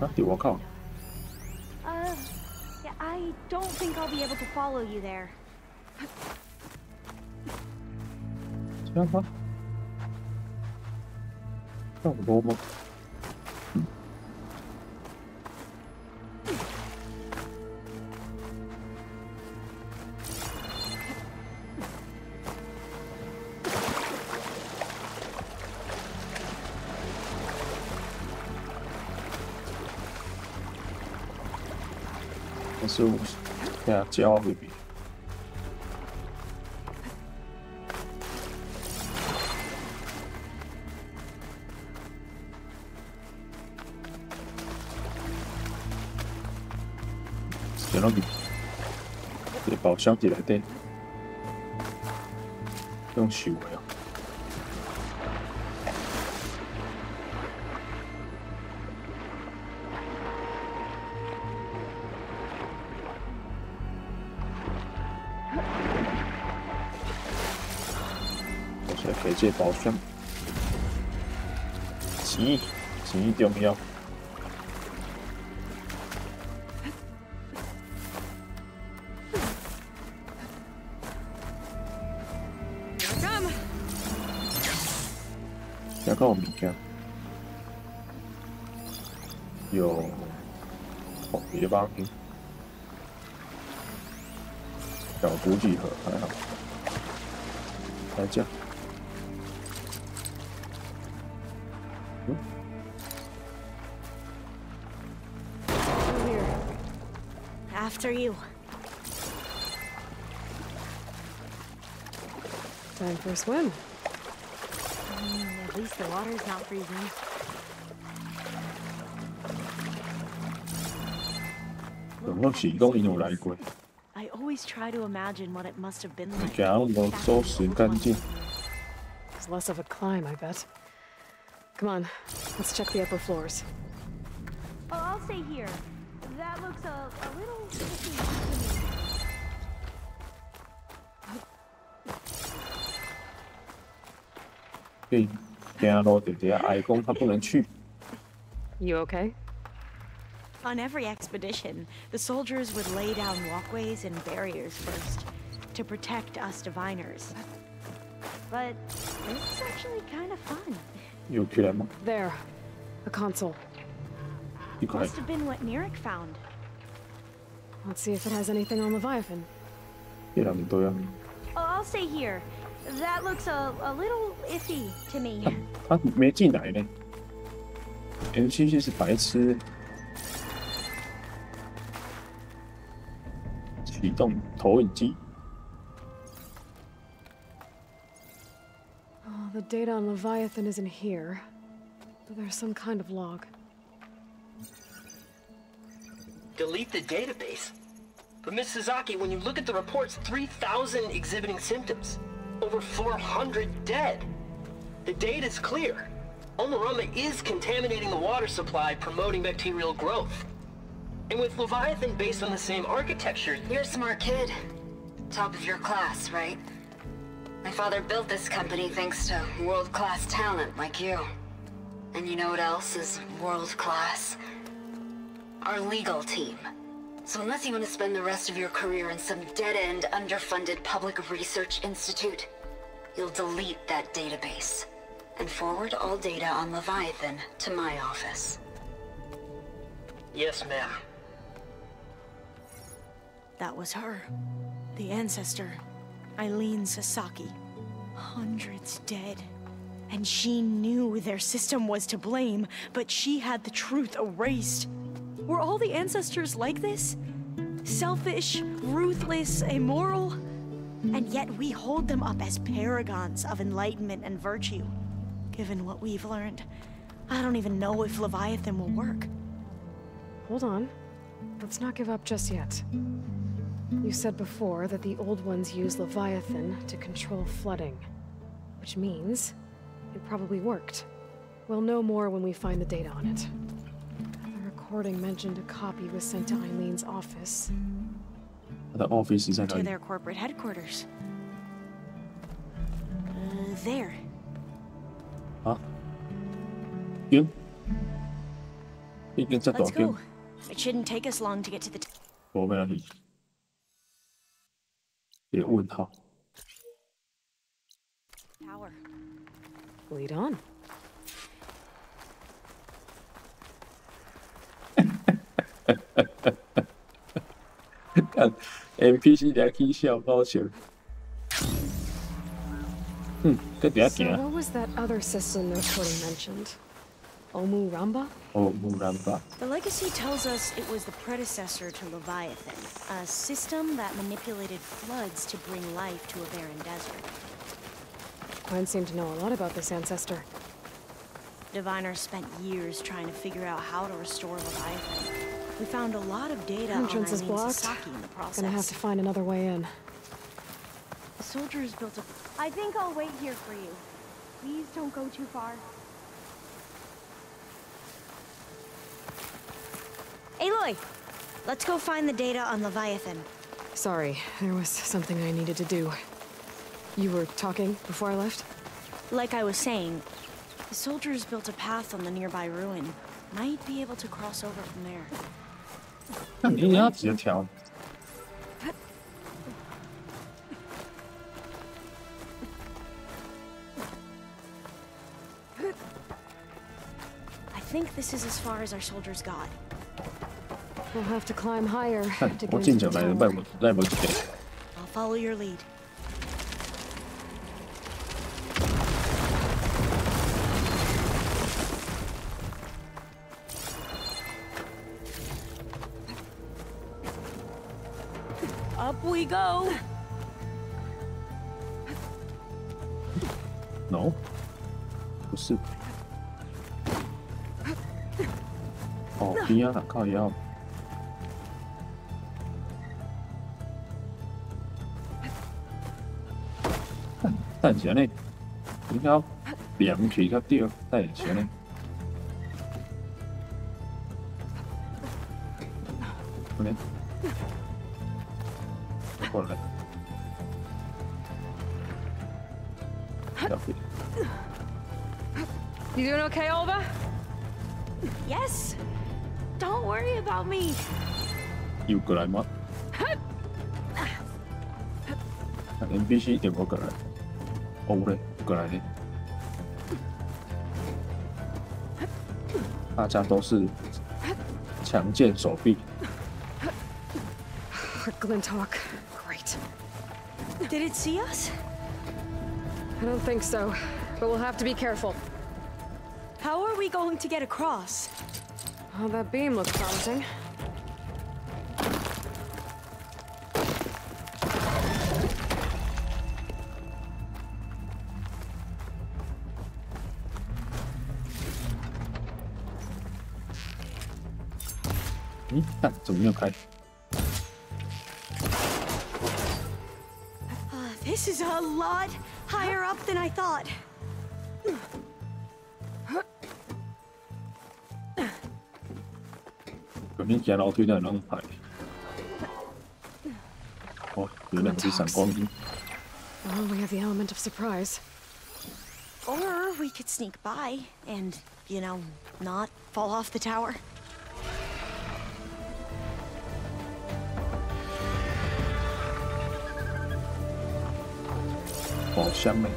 啊！我靠！ Yeah, I don't think I'll be able to follow you there. 这样吗？差不多吗？但是我给它交回去。 然后你宝箱底内底用收的啊。我现在开这宝箱，钱重要。 要看我物件，有别帮小补给盒还好，来这样。After you. Time for a swim. At least the water's not freezing. I always try to imagine what it must have been like. It's less of a climb, I bet. Come on, let's check the upper floors. Oh, I'll stay here. That looks a little tricky to me. 行路直直挨讲他不能去。You okay? On every expedition, the soldiers would lay down walkways and barriers first to protect us diviners. But this is actually kind of fun. 有起来吗？ There, a console. Must have been what Nirik found. Let's see if it has anything on Leviathan. Oh, I'll stay here. That looks a little iffy to me. 他没进来呢。N77是白痴。启动投影机。 Oh, the data on Leviathan isn't here, but there's some kind of log. Delete the database? But Miss Sasaki, when you look at the reports, 3,000 exhibiting symptoms. Over 400 dead. The data's clear. Omarama is contaminating the water supply, promoting bacterial growth. And with Leviathan based on the same architecture... You're a smart kid. Top of your class, right? My father built this company thanks to world-class talent like you. And you know what else is world-class? Our legal team. So unless you want to spend the rest of your career in some dead-end, underfunded public research institute, you'll delete that database. and forward all data on Leviathan to my office. Yes, ma'am. That was her. The ancestor, Eileen Sasaki. Hundreds dead. And she knew their system was to blame, but she had the truth erased. Were all the ancestors like this? Selfish, ruthless, immoral? And yet we hold them up as paragons of enlightenment and virtue. Given what we've learned, I don't even know if Leviathan will work. Hold on. Let's not give up just yet. You said before that the old ones use Leviathan to control flooding. Which means it probably worked. We'll know more when we find the data on it. The recording mentioned a copy was sent to Eileen's office. The office is to their corporate headquarters. There. Huh? Yeah. Let's go. It shouldn't take us long to get to the. 我没有理。别问号。Tower. Lead on. NPC 在起笑，抱歉。搁底下行 So what was that other system the recording mentioned? Omuramba? Omuramba. The legacy tells us it was the predecessor to Leviathan, a system that manipulated floods to bring life to a barren desert. Quinn seemed to know a lot about this ancestor. Diviners spent years trying to figure out how to restore Leviathan. We found a lot of data on Entrance is Eileen blocked. Sasaki in the process. Gonna have to find another way in. The soldiers built a... I think I'll wait here for you. Please don't go too far. Aloy! Let's go find the data on Leviathan. Sorry, there was something I needed to do. You were talking before I left? Like I was saying, the soldiers built a path on the nearby ruin. Might be able to cross over from there. 那你要直接跳。I think this is as far as our soldiers got. We'll have to climb higher to 我 get 进 into 前 the 来 tower. 来不及。 I'll follow your lead. Up we go. No， 不是。哦，边啊，靠腰。等下呢，比较凉皮较对，等下呢。OK。过来。You doing okay, Olva? Yes. Don't worry about me. 要过来吗？NPC 点不过来。哦嘞，过来呢。大家都是强健手臂。Glinthawk. Great. Did it see us? I don't think so, but we'll have to be careful. How are we going to get across? Oh, that beam looks promising. Hmm? 怎么没有开？ This is a lot higher up than I thought. 肯定行楼梯的能排。哦，有两只闪光鹰。 Well, we have the element of surprise. Or we could sneak by and, you know, not fall off the tower. 好香嘞！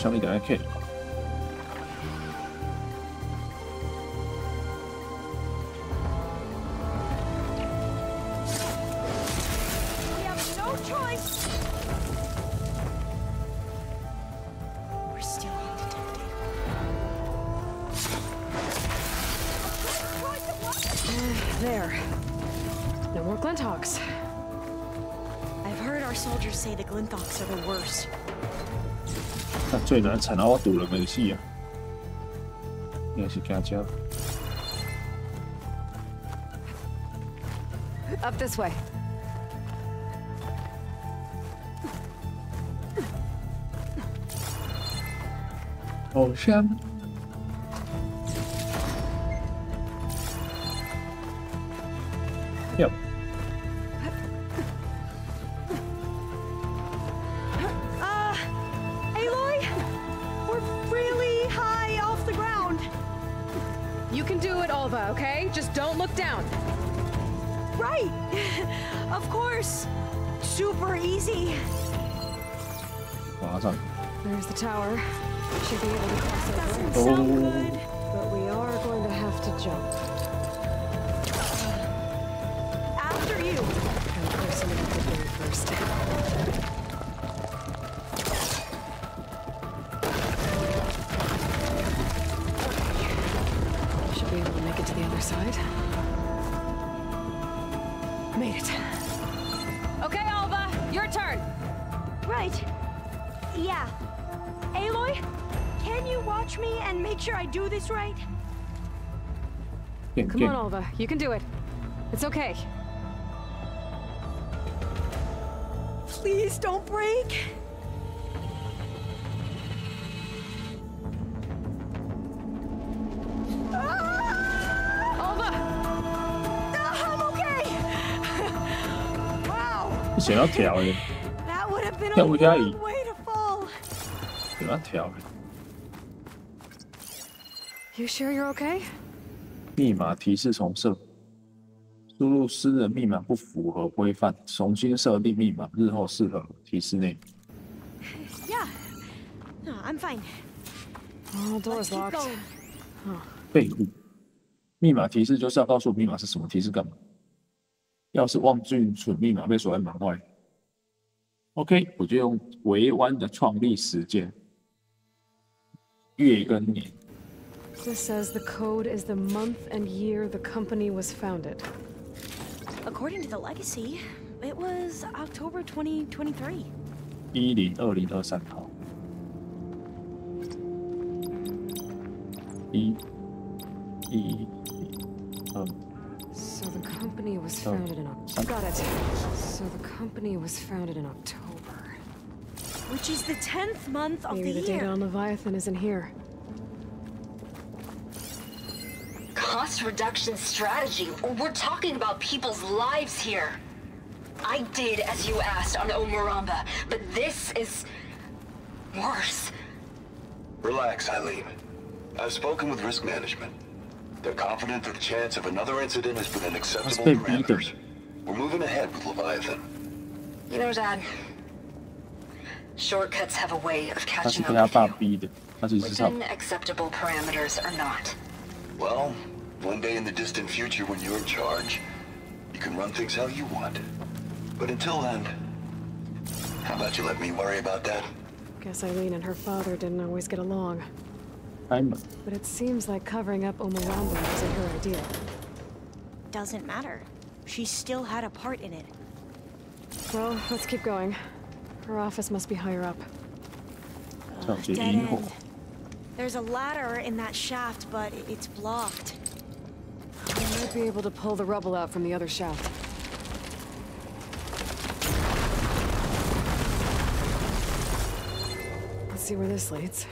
像一点在 K。There. No more Glinthawks. I've heard our soldiers say the Glinthawks are the worst. 那最难惨到我赌了没戏啊！应该是加加。Up this way. 好香。Yep. Aloy, we're really high off the ground. You can do it, Alva, okay? Just don't look down. Right. Of course. Super easy. There's the tower. Should be able to cross over. Doesn't sound good. But we are going to have to jump. After you. I'm personally going to do it first. Should be able to make it to the other side. Made it. Okay, Alva, your turn. Right. Yeah. Aloy, can you watch me and make sure I do this right? Come on, Alva. You can do it. It's okay. Please don't break. Alva! I'm okay. Wow. 你想要调的， That would have been a 跳不下 long 去， way to fall. 想要调的。 You sure you're okay? 密码提示重设，输入私人密码不符合规范，重新设定密码，日后适合提示内容。 Yeah. No, I'm fine. Oh, door's Let's keep locked. going. 废物，密码提示就是要告诉我密码是什么，提示干嘛？要是忘记存密码被锁在门外 ，OK， 我就用微弯的创立时间，月跟年。 This says the code is the month and year the company was founded. According to the legacy, it was October 2023. 10/2023号。1/1/2。 So the company was founded in October. Got it. So the company was founded in October. Which is the 10th month of Maybe the the year. data on Leviathan isn't here. Cost reduction strategy. We're talking about people's lives here. I did as you asked on Omuramba, but this is worse. Relax, Eileen. I've spoken with risk management. They're confident that the chance of another incident is within acceptable parameters. We're moving ahead with Leviathan. You know, Dad, shortcuts have a way of 他是 catching 被 up 他 with 爸 you. 逼的，他其实是他 Within acceptable parameters or not. Well, one day in the distant future when you're in charge, you can run things how you want. But until then, how about you let me worry about that? Guess Eileen and her father didn't always get along. 开门。 But it seems like covering up Omuramba wasn't her idea. Doesn't matter. She still had a part in it. Well, let's keep going. Her office must be higher up. Dead end. There's a ladder in that shaft, but it's blocked. We might be able to pull the rubble out from the other shaft. Let's see where this leads.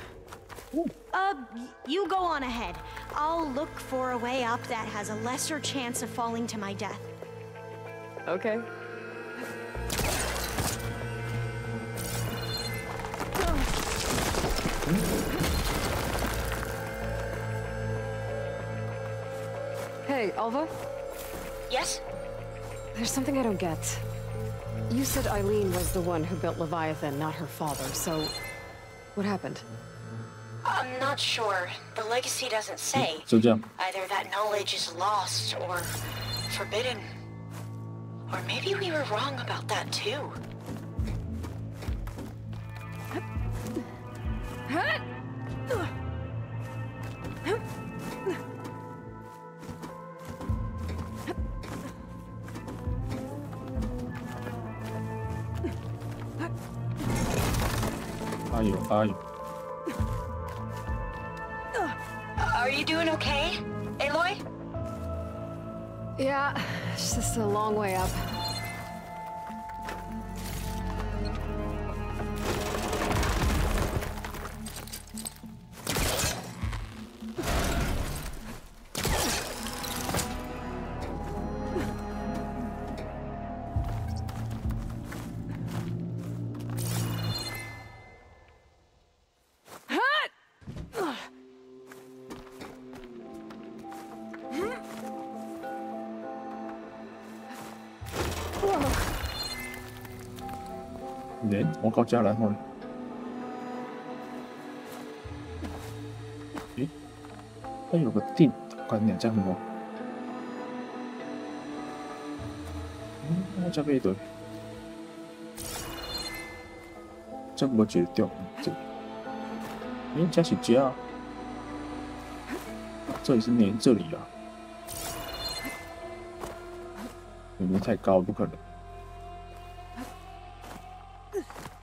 You go on ahead. I'll look for a way up that has a lesser chance of falling to my death. Okay. Hey, Alva? Yes? There's something I don't get. You said Eileen was the one who built Leviathan, not her father, so... what happened? I'm not sure. The legacy doesn't say. 就这样。 Either that knowledge is lost or forbidden. Or maybe we were wrong about that too. Are you doing okay, Aloy? Yeah, it's just a long way up. 네, 我到家然后呢？诶，它有个定的观念，这样吗？我这边对，这我觉得掉这里。诶，这是家，这里是连这里啊，有没有太高？不可能。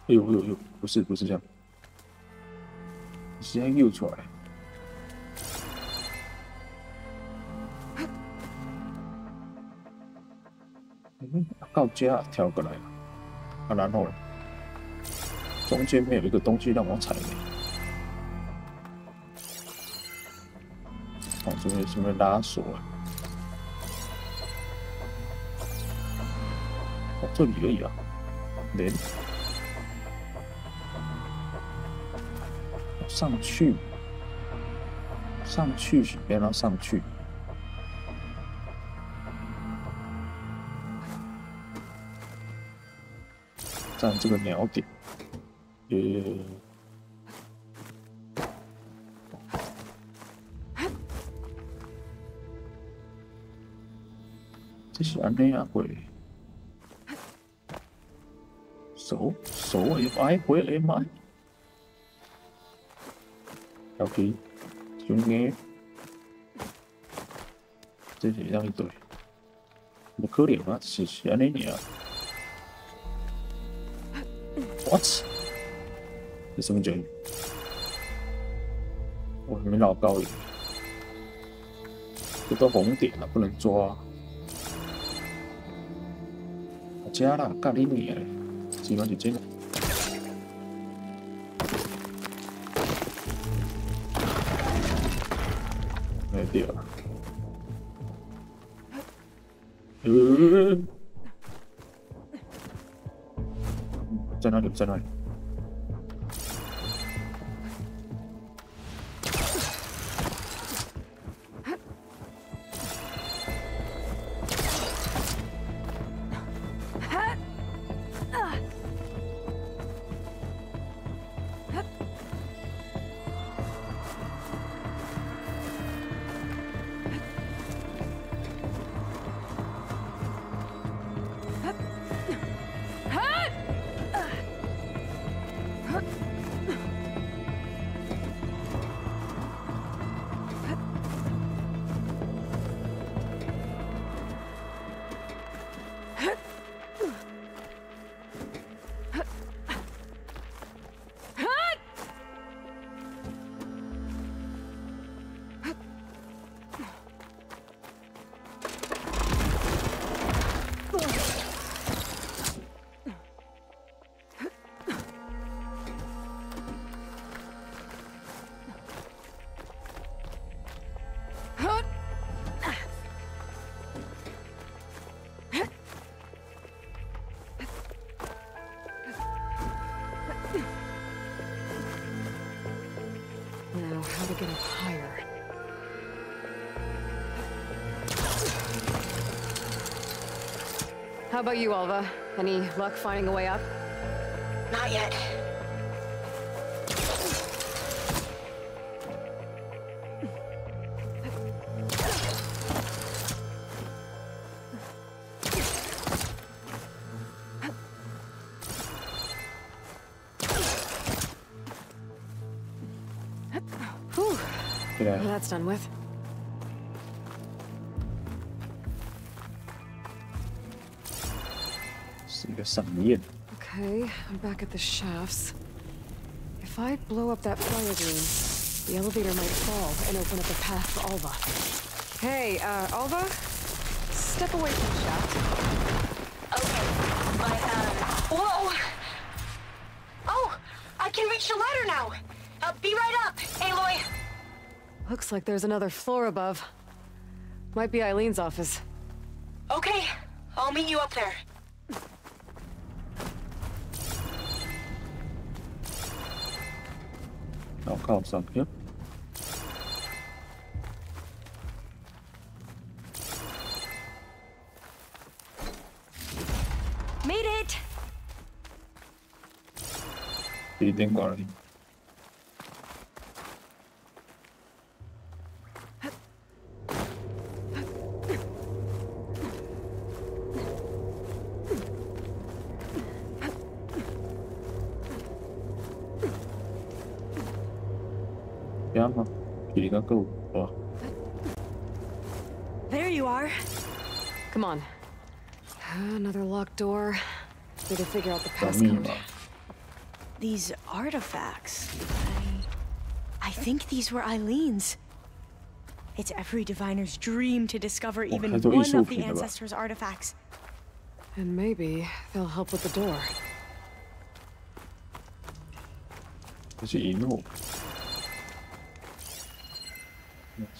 哎呦，不是这样，现在又出来，到家跳过来了，啊，然后呢，中间没有一个东西让我踩的，哦，这边是不是拉锁啊？哦，这里而已啊，连。 上去，别让上去。站这个鸟点，这是安尼啊会，手要爱会来买。 OK， 兄弟，这是让一堆，不可能啊，是安尼尔。What？ 这什么人？我没老高一点，这都红点了，不能抓。加啦，干你娘嘞！基本就这样。 没掉了，在哪里？在哪里？How to get up higher. How about you, Alva? Any luck finding a way up? Not yet. 来。 That's done with. 是一个赏宴。 Okay, I'm back at the shafts. If I blow up that flyer beam, the elevator might fall and open up a path for Alva. Hey, Alva? Step away from the shaft. Okay, but, whoa! Oh, I can reach the ladder now! Be right up, Aloy! Looks like there's another floor above. Might be Eileen's office. Okay, I'll meet you up there. I'll call something. Made it! 一点管理。吗？比你个够哦。 There you are. Come on. Another locked door. Need to figure out the passcode. These artifacts. I think these were Eileen's. It's every diviner's dream to discover even one of the ancestors' artifacts. And maybe they'll help with the door. 这是银幕。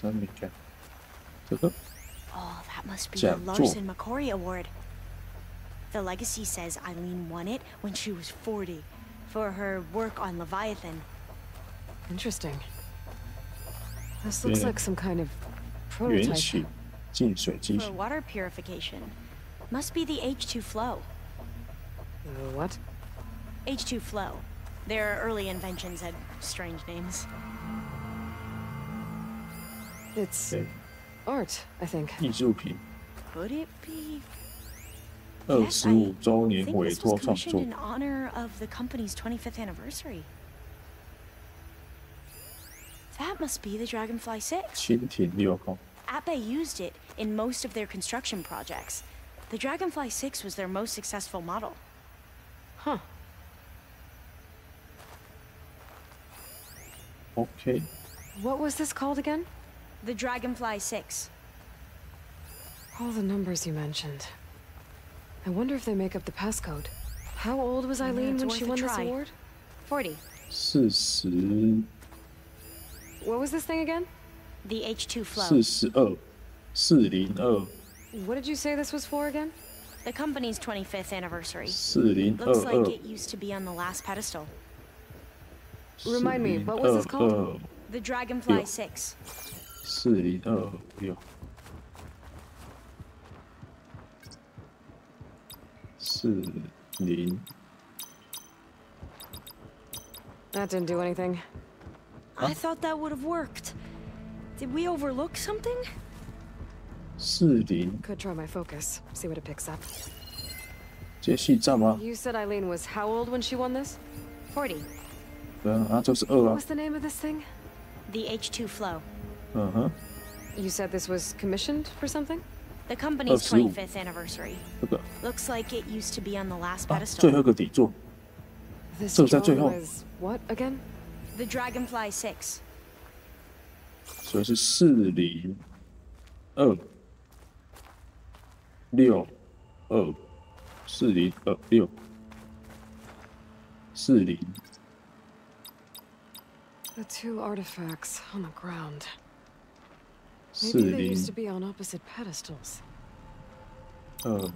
3米看，这个。 Oh, that must be the Larson McCory Award. The legacy says Eileen won it when she was 40 for her work on Leviathan. Interesting. This looks like some kind of prototype. For water purification. Must be the H2 flow. What? H2 flow. Their early inventions had strange names. It's art, I think. 艺术品。 Could it be? 25周年委托创作。 In honor of the company's 25th anniversary. That must be the Dragonfly 6. 蜻蜓6号。 Ape used it in most of their construction projects. The Dragonfly 6 was their most successful model. Huh. Okay. What was this called again? The Dragonfly 6. All the numbers you mentioned. I wonder if they make up the passcode. How old was Eileen when she won this award? 40. 40. What was this thing again? The H2 flow. 42. 402. What did you say this was for again? The company's 25th anniversary. 402. Looks like it used to be on the last pedestal. Remind me, what was this called? The Dragonfly 6. 4026. 40. That didn't do anything. I thought that would have worked. Did we overlook something? 40. Could try my focus, see what it picks up. 这系站吗？ You said Eileen was how old when she won this? 40. 对啊，就是2 What 啊。 was the name of this thing? The H2 flow. You said this was commissioned for something? The company's 25th anniversary. 这个 Looks like it used to be on the last pedestal. 最后一个底座。 This 这在最后。 is what again? The Dragonfly 6. 所以是402 62 4026 40. The two artifacts on the ground. Maybe they used to be on opposite pedestals. 6.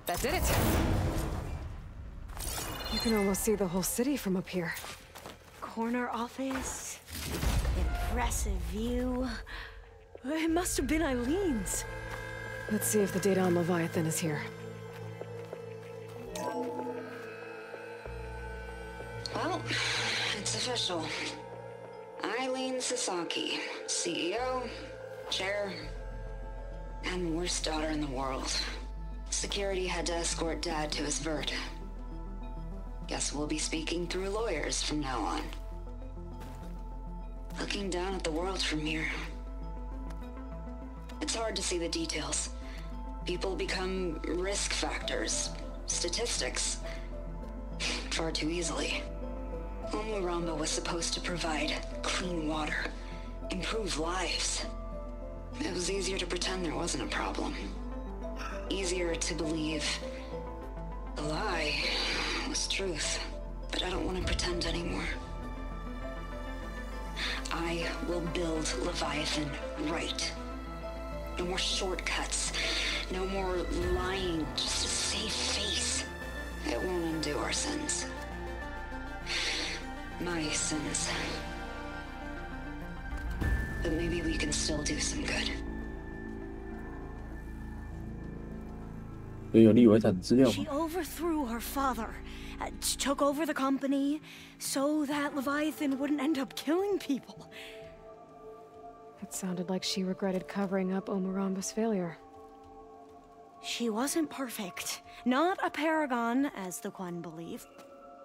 That's it. You can almost see the whole city from up here. Corner office. Impressive view. It must have been Eileen's. Let's see if the data on Leviathan is here. Well, it's official. Eileen Sasaki, CEO, chair, and worst daughter in the world. Security had to escort Dad to his vert. Guess we'll be speaking through lawyers from now on. Looking down at the world from here, it's hard to see the details. People become risk factors, statistics, far too easily. Omuramba was supposed to provide clean water, improve lives. It was easier to pretend there wasn't a problem. Easier to believe the lie was truth. But I don't want to pretend anymore. I will build Leviathan right. No more shortcuts. No more lying just to save face. It won't undo our sins. My sins. But maybe we can still do some good. 所以有利维坦资料吗？ She overthrew her father, took over the company, so that Leviathan wouldn't end up killing people. It sounded like she regretted covering up Omuramba's failure. She wasn't perfect. Not a paragon, as the Quan believe,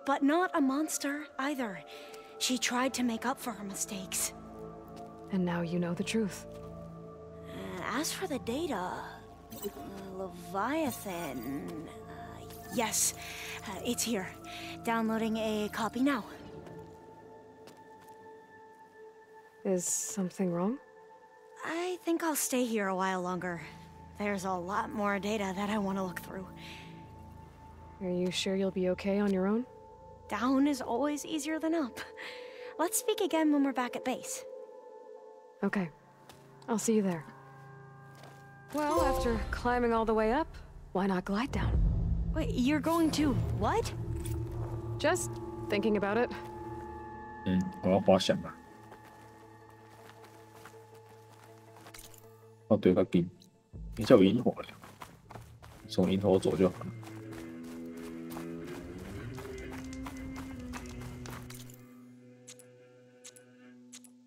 but not a monster either. She tried to make up for her mistakes. And now you know the truth. As for the data, Leviathan... yes, it's here. Downloading a copy now. Is something wrong? I think I'll stay here a while longer. There's a lot more data that I want to look through. Are you sure you'll be okay on your own? Down is always easier than up. Let's speak again when we're back at base. Okay. I'll see you there. Well, after climbing all the way up, why not glide down? Wait, you're going to what? Just thinking about it. 我要滑翔啊！哦，对，较近，你叫有萤火了，从萤火走就好了。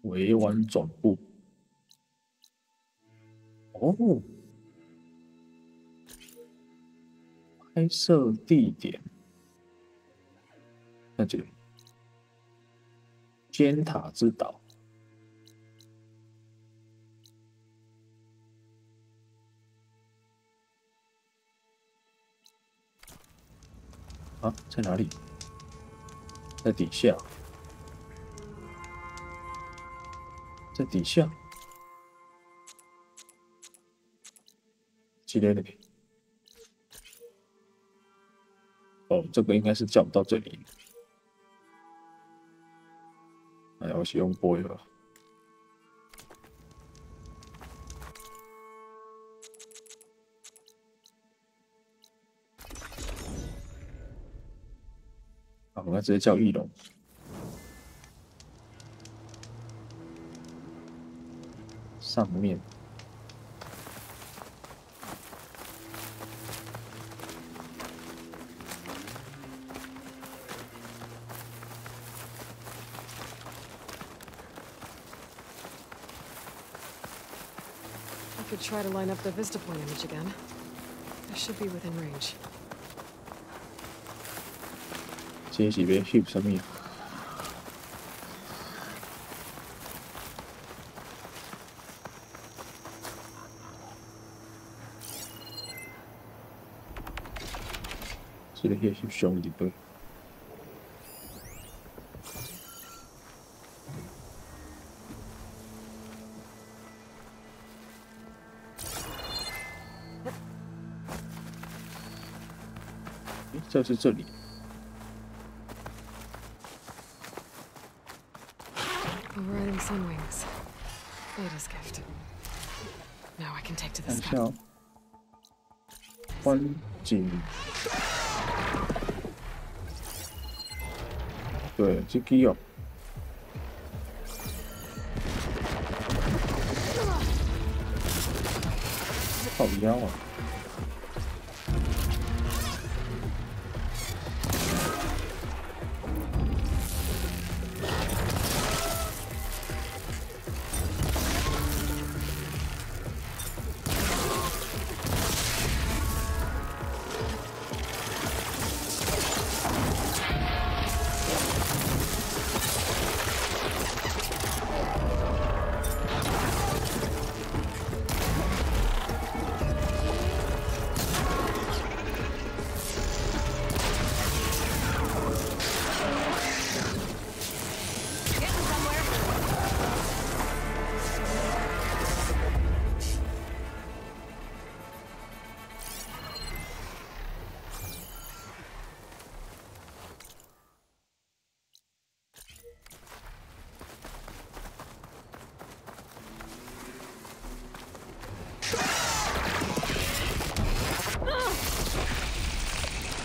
委婉总部。哦，拍摄地点，那这里，尖塔之岛。啊，在哪里？在底下，在底下。几类的？哦，这个应该是叫不到这里。哎呀，我使用波了。啊，我们直接叫翼龙。上面。I could try to line up the Vista Point image again. I should be within range. 这是要翕什么？这个翕兄弟队。就是这里。Overriding sun wings. Beta's gift. Now I can take to the 看一 sky. 下哦，观景。对，这个哦。靠腰啊！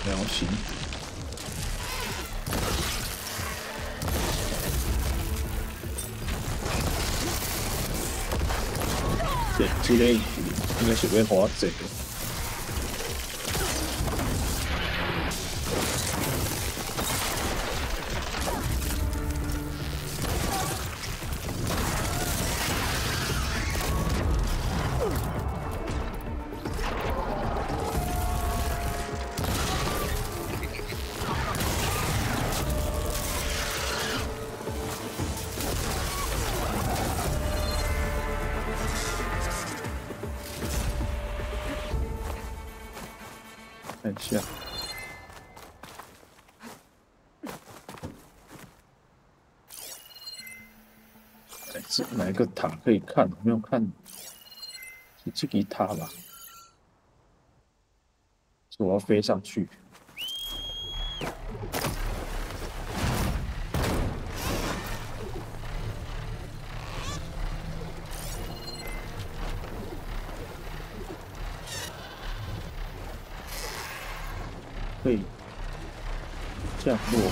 描型。对，这个应该是要花这个。看一下，哎，这哪一个塔可以看？我没有看，是这个塔吧？是我要飞上去。可以降落，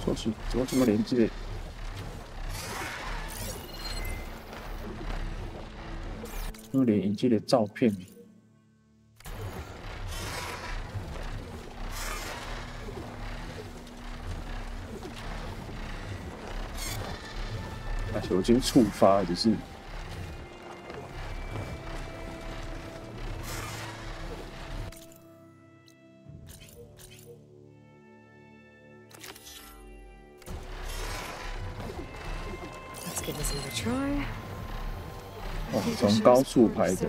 出去怎么这么连接？又连影机的照片，而且我已经触发，只是。哦，从高处拍的。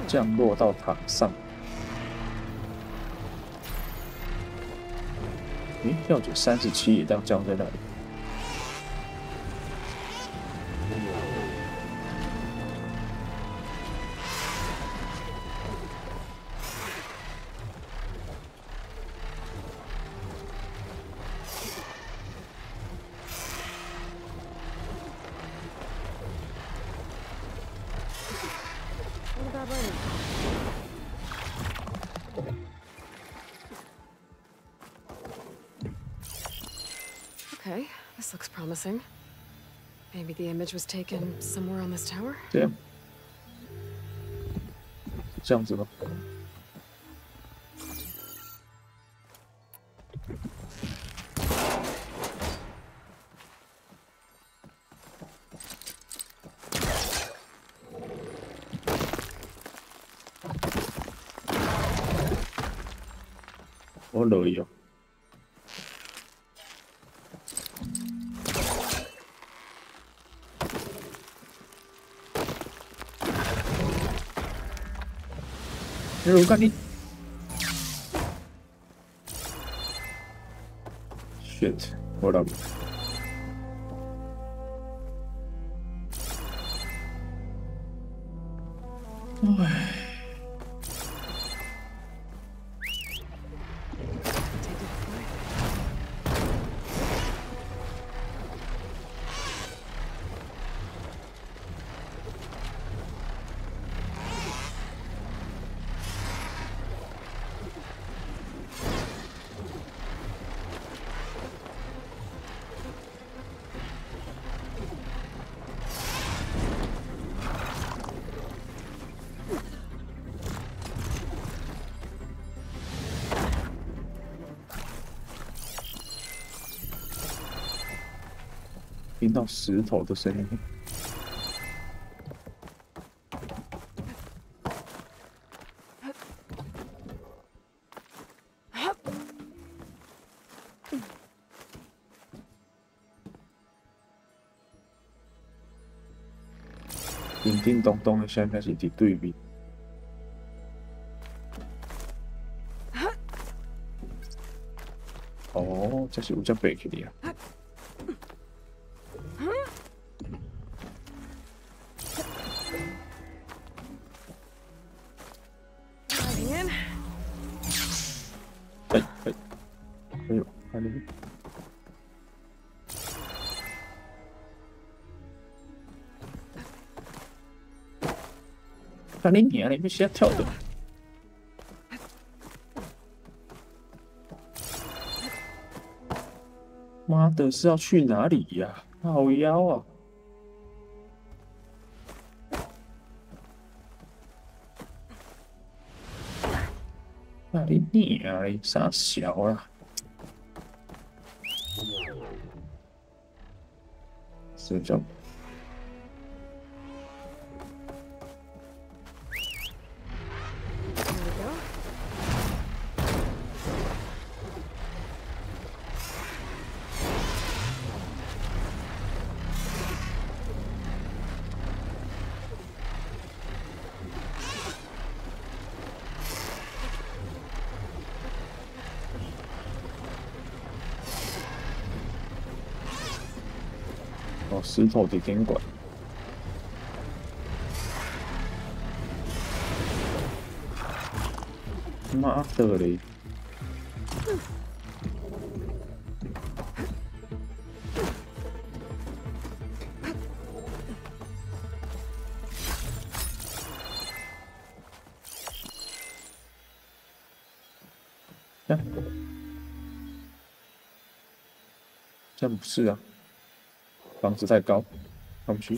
降落到塔上。诶，跳角37也当降在那里。Okay, this looks promising. Maybe the image was taken somewhere on this tower? 这样，这样子吧。我落去哦。我看你 ，shit， 我了。唉。听到石头的声音。叮叮咚咚的声，开始伫对面。哦，这是有只爬起来啊！哎呦，哪里？看你娘，你必须要跳的。妈的，是要去哪里呀？好妖啊！那你娘嘞，傻小啦！是这样。哦，石头的监管。妈的嘞！这样不是啊，房子太高，上不去。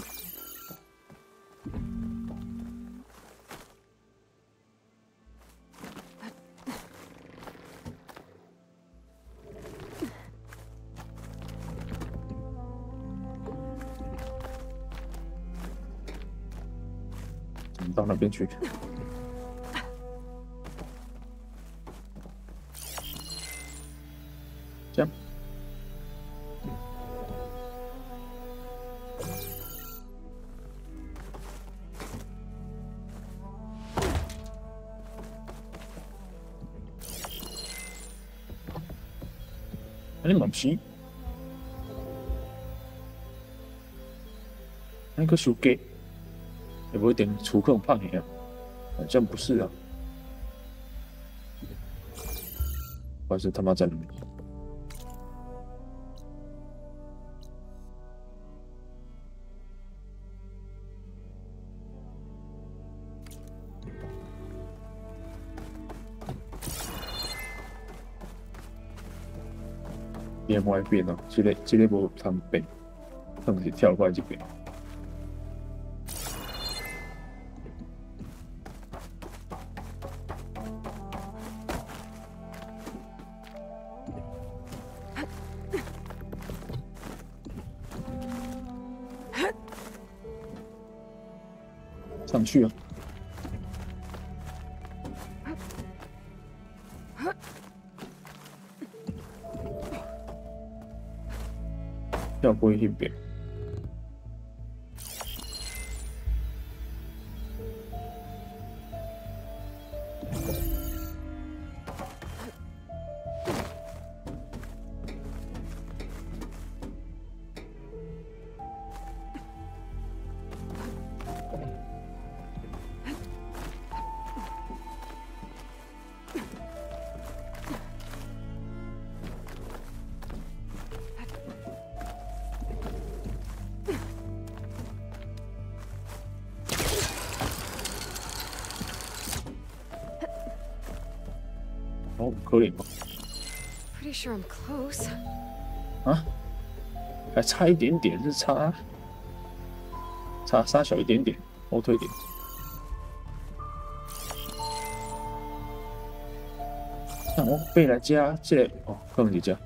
怎么到那边去？这样。你嘛不是？那个手机也不会点触控胖你啊？好像不是啊，还是他妈在里面？变外变哦，这个无通变，可能是跳过来这边。上去啊！跳过去那边。哦，可怜吧？ Pretty sure I'm close. 啊，还差一点点，是差小一点点，后退一点。那我背来加这个哦，可能是这。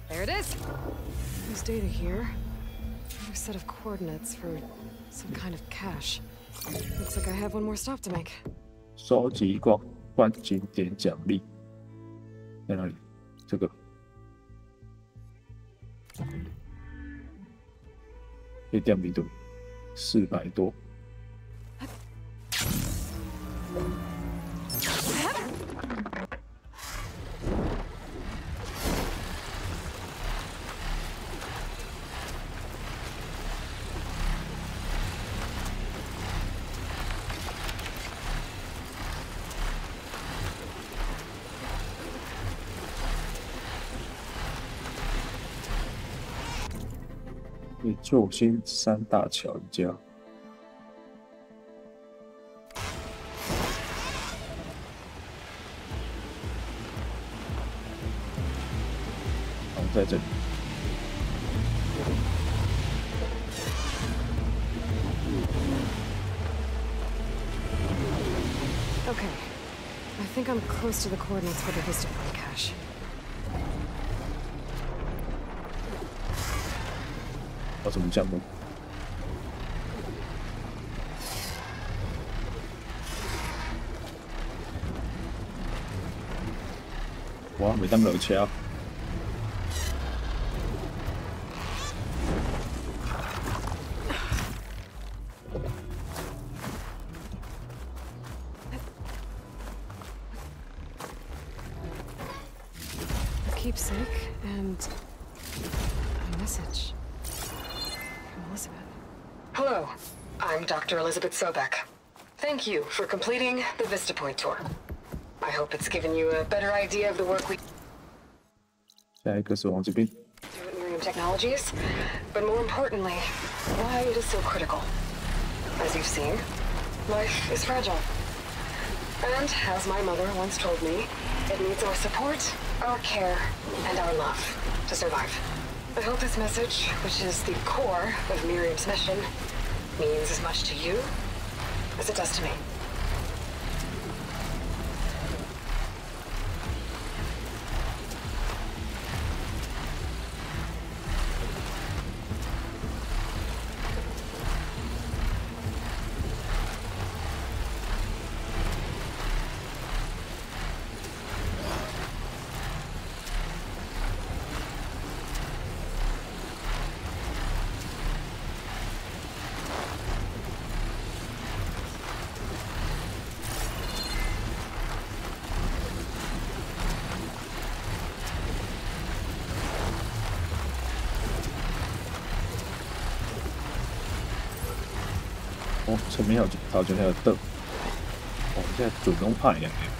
There it is. There's data here. Another set of coordinates for some kind of cache. Looks like I have one more stop to make. 收集关景点奖励在哪里？这个一点米度400多。救星3大桥一家，在这里。Okay. I think I'm close to the coordinates for the Vista Point cache. 要怎么降落？哇，没当落车。Keepsake and a message from Elizabeth. Hello, I'm Dr. Elizabeth Sobek. Thank you for completing the Vista Point tour. I hope it's given you a better idea of the work we 下一个是往这边。 do at Miriam Technologies, but more importantly, why it is so critical. As you've seen, life is fragile. And as my mother once told me, it needs our support, our care, and our love to survive. I hope this message, which is the core of Miriam's mission, means as much to you as it does to me. 哦，前面有頭前有得，哦，即係盡龍派人嘅。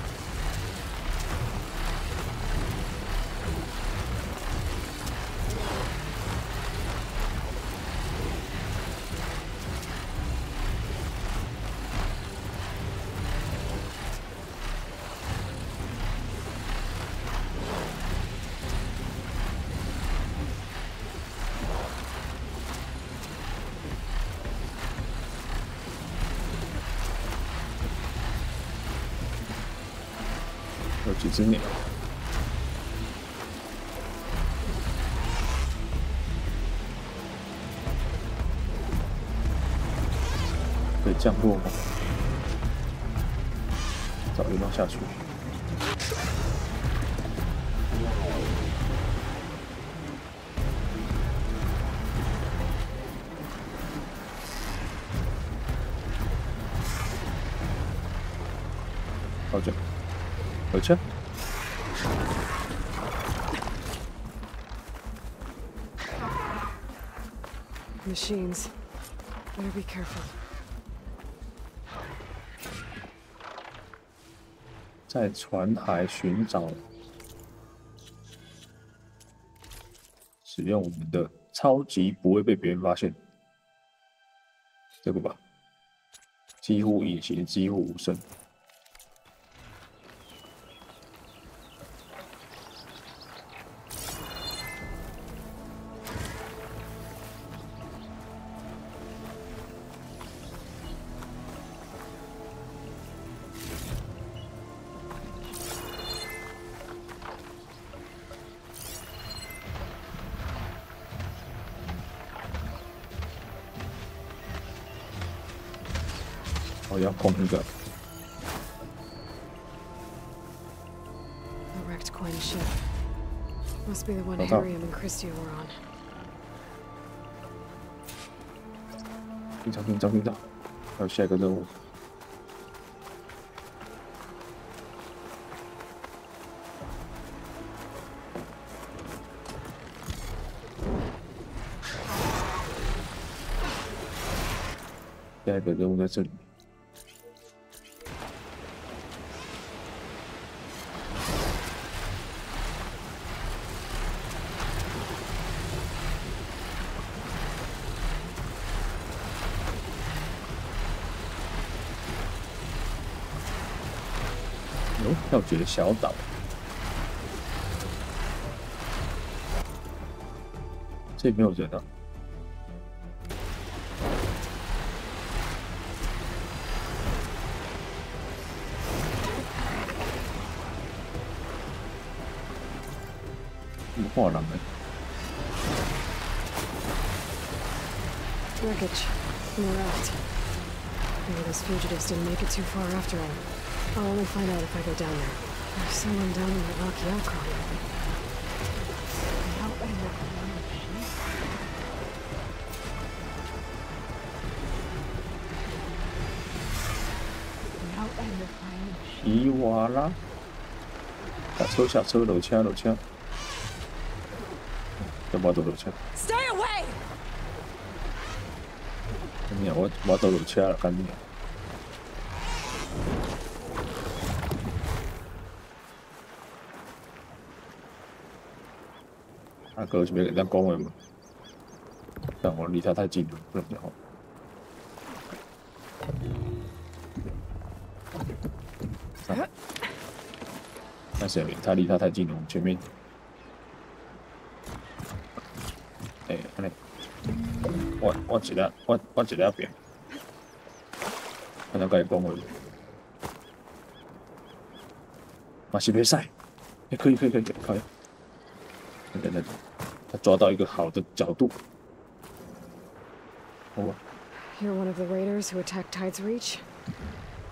有几只鸟，可以降落吗？找流浪下去。好久。 回去。Machines. Better be careful. 在船海寻找，使用我们的超级不会被别人发现，这个吧，几乎隐形，几乎无声。 我要碰一个。A wrecked coin ship. Must be the one Harriam and Christia were on. 听到，还有下一个任务。下一个任务在这里。 跳绝小岛，这里没有人啊。有看人的。 Wreckage. More raft. Maybe those fugitives didn't make it too far after all. I'll only find out if I go down there. There's someone down in that rocky outcrop.伊瓦拉，下车下车，落车落车，要不都落车。 Stay away! 你啊，我都落车了，赶紧。阿哥是要跟咱讲话吗？但我离他太近了，不能讲话。 那是他离他太近了，我们前面。哎、欸，安尼，我一个边，看他该讲话。马西别赛，哎，可以，可以，等，他抓到一个好的角度。好吧。 You're one of the raiders who attacked Tide's Reach?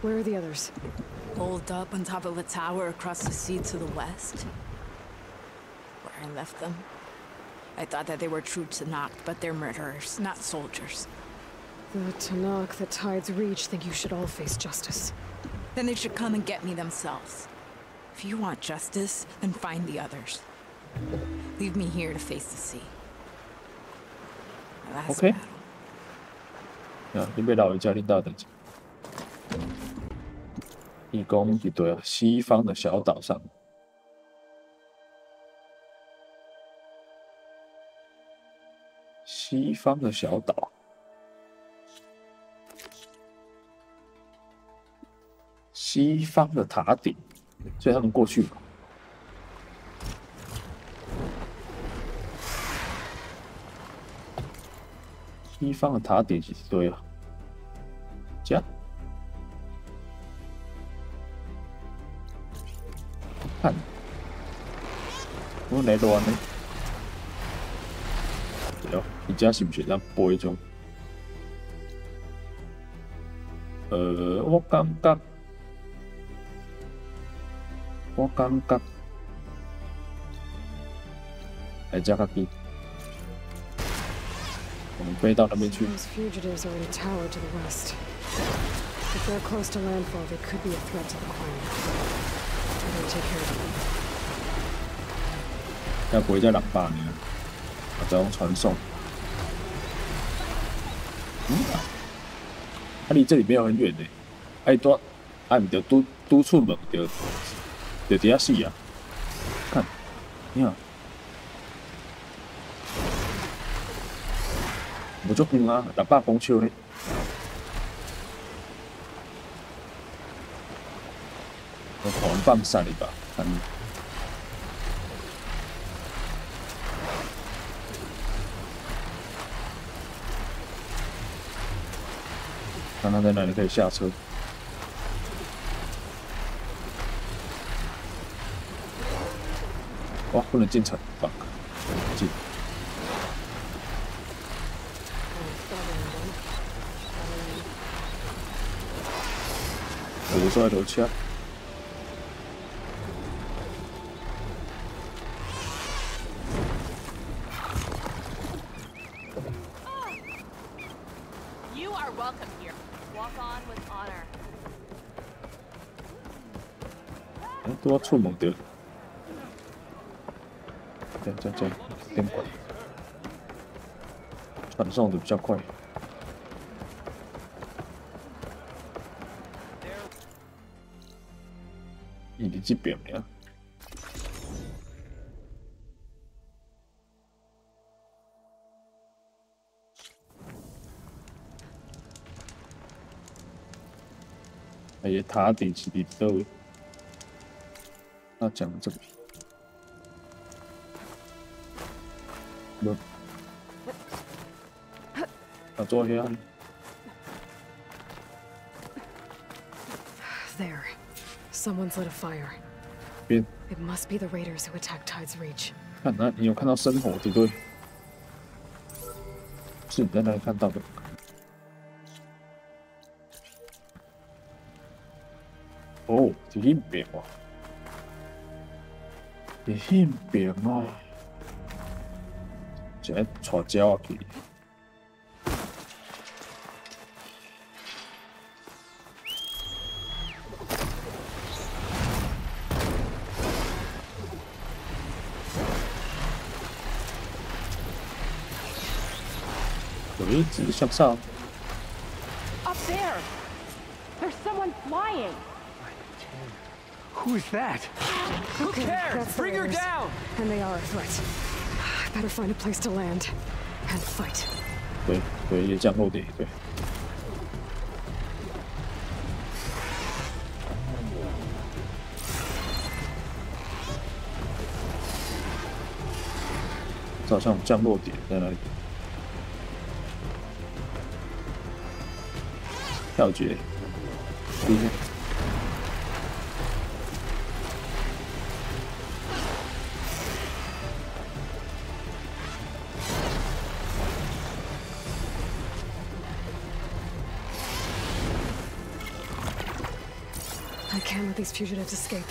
Where are the others? Holed up on top of a tower across the sea to the west. Where I left them. I thought that they were true Tanakh, but they're murderers, not soldiers. The Tanakh that Tide's Reach think you should all face justice. Then they should come and get me themselves. If you want justice, then find the others. Leave me here to face the sea. My last Okay. battle. 啊，你被老人家领导等级。义工一堆啊，西方的小岛上。西方的小岛。西方的塔顶，所以他们过去嘛。西方的塔顶是一堆啊，这样。看，我来乱呢。对，你家是不是咱播一种？我感觉。 来加个币，我们飞到那边去。 Those fugitives are in a tower to the west. If they're close to landfall, they could be a threat to the clan. I gotta take care of them. 要不会在200年，我再用传送。它离这里没有很远的，哎多，哎唔着拄出门着伫遐死啊！看，你看。 无足远啊，600公尺咧。我狂放杀你吧，看你。看他在哪里可以下车。哇，不能进城，fuck，进。 我说楼下。You are welcome here. Walk on with honor. 都要出门的。这样，点快，传送的比较快。 伊伫这边尔。哎呀，塔顶是伫倒位？那讲这个，坐下。There. Someone's lit a fire. 边 It must be the raiders who attacked Tide's Reach. 看那，你有看到生火对不对？是你在那里看到的。哦，是那边哦，是那边哦，现在带鸟去。一直向上。Up there! There's someone flying! Who's that? Who cares? That's the Bring her raiders. down! And they are a threat. I better find a place to land and fight. 对对，也降落点对。这好像有降落点在那里。跳跃，第一。I can't let these fugitives escape.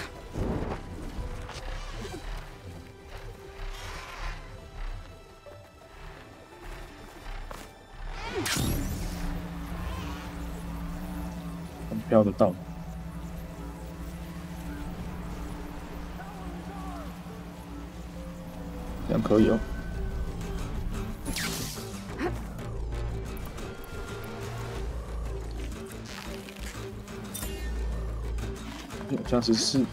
飘得到，这样可以哦。好像是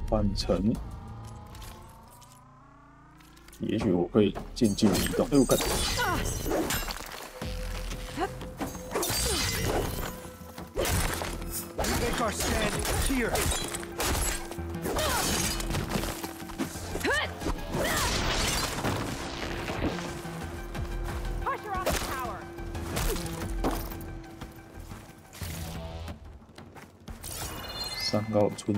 换成，也许我会渐进移动。哎，我看。Make our stand here. Push her off the tower! 三高村，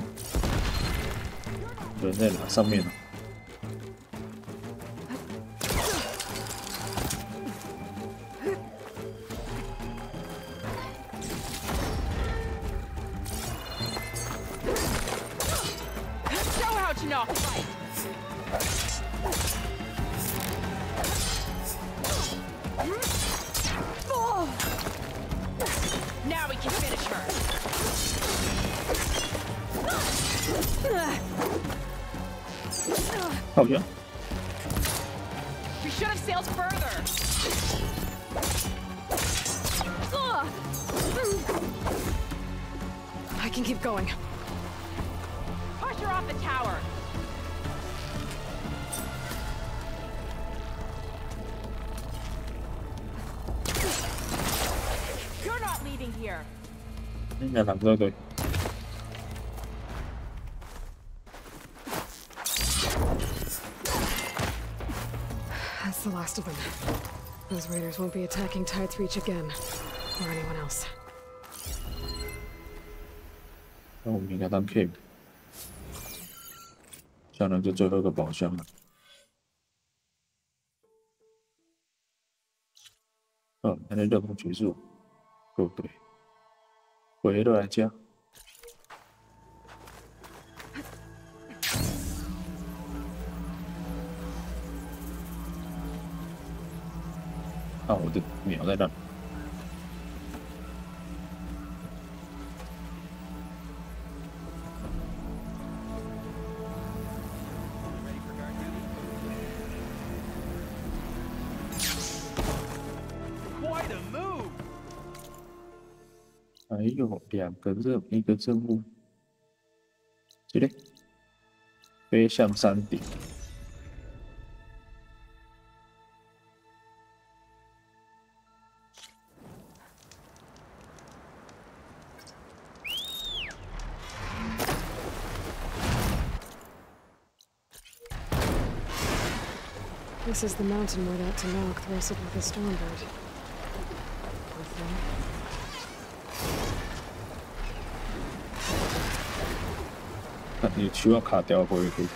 人在哪？上面呢？Now we can finish her. 好像。We should have sailed further. I can keep going. Push her off the tower. You're not leaving here. 应该两个对。That's the last of them. Those raiders won't be attacking Tide's Reach again, or anyone else. 那我们应该当 King， 这样就最后一个宝箱了。那任务结束。哦，对，回来家。啊，我的鸟在那。还有两个一个任务，这里飞向山顶。This is the mountain where that Tanakh wrestled with the Stormbird. Poor thing. 看你手要卡掉回去。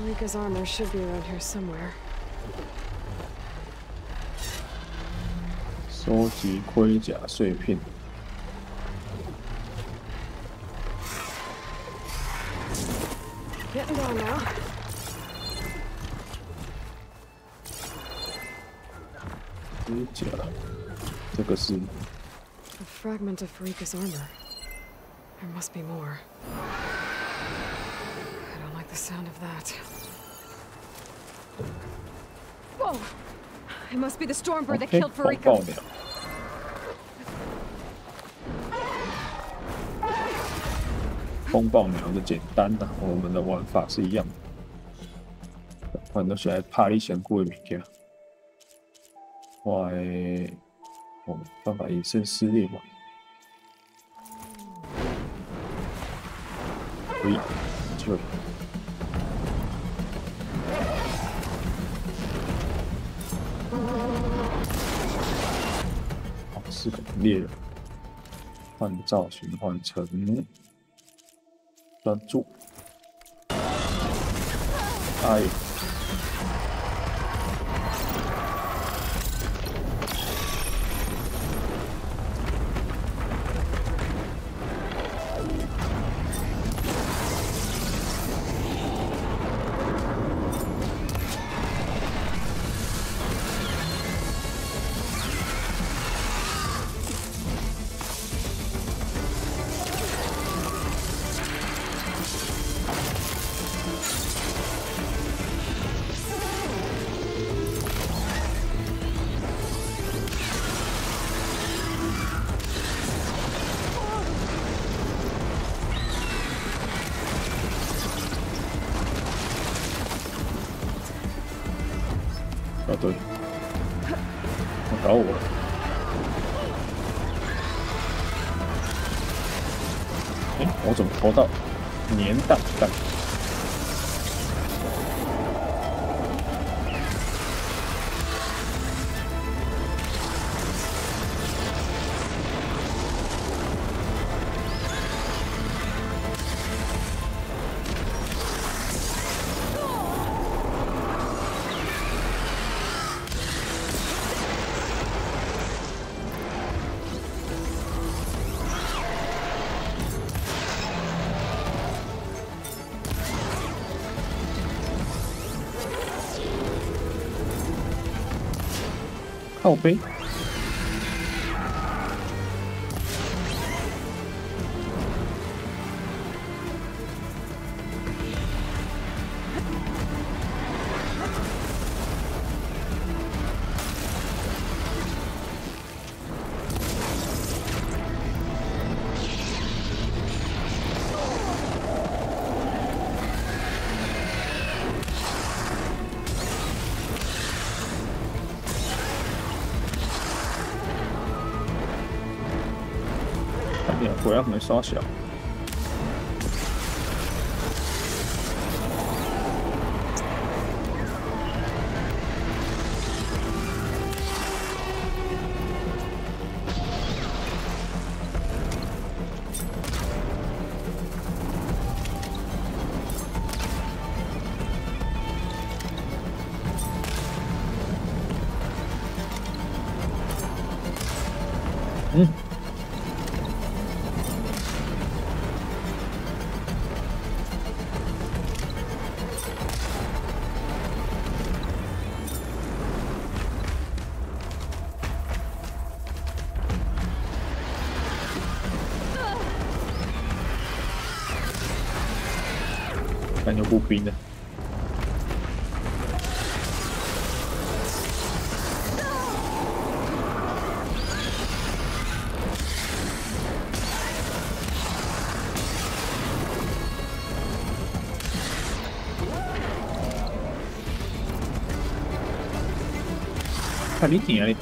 Rika's armor should be around here somewhere. 收集盔甲碎片。Getting down now. 盔甲，这个是 A fragment of Rika's armor. There must be more. I don't like the sound of that. Whoa! It must be the Stormbird that killed Farika. 爆鸟。风暴鸟的简单的，我们的玩法是一样的。反正是来拍你上久的物件。我办法隐身撕裂吧。喂，就。是个猎人，换造型换成专注。哎。哦，对，他搞我了。哎，我怎么投到年弹弹？靠背。果然没刷小。看有步兵的。看你点你。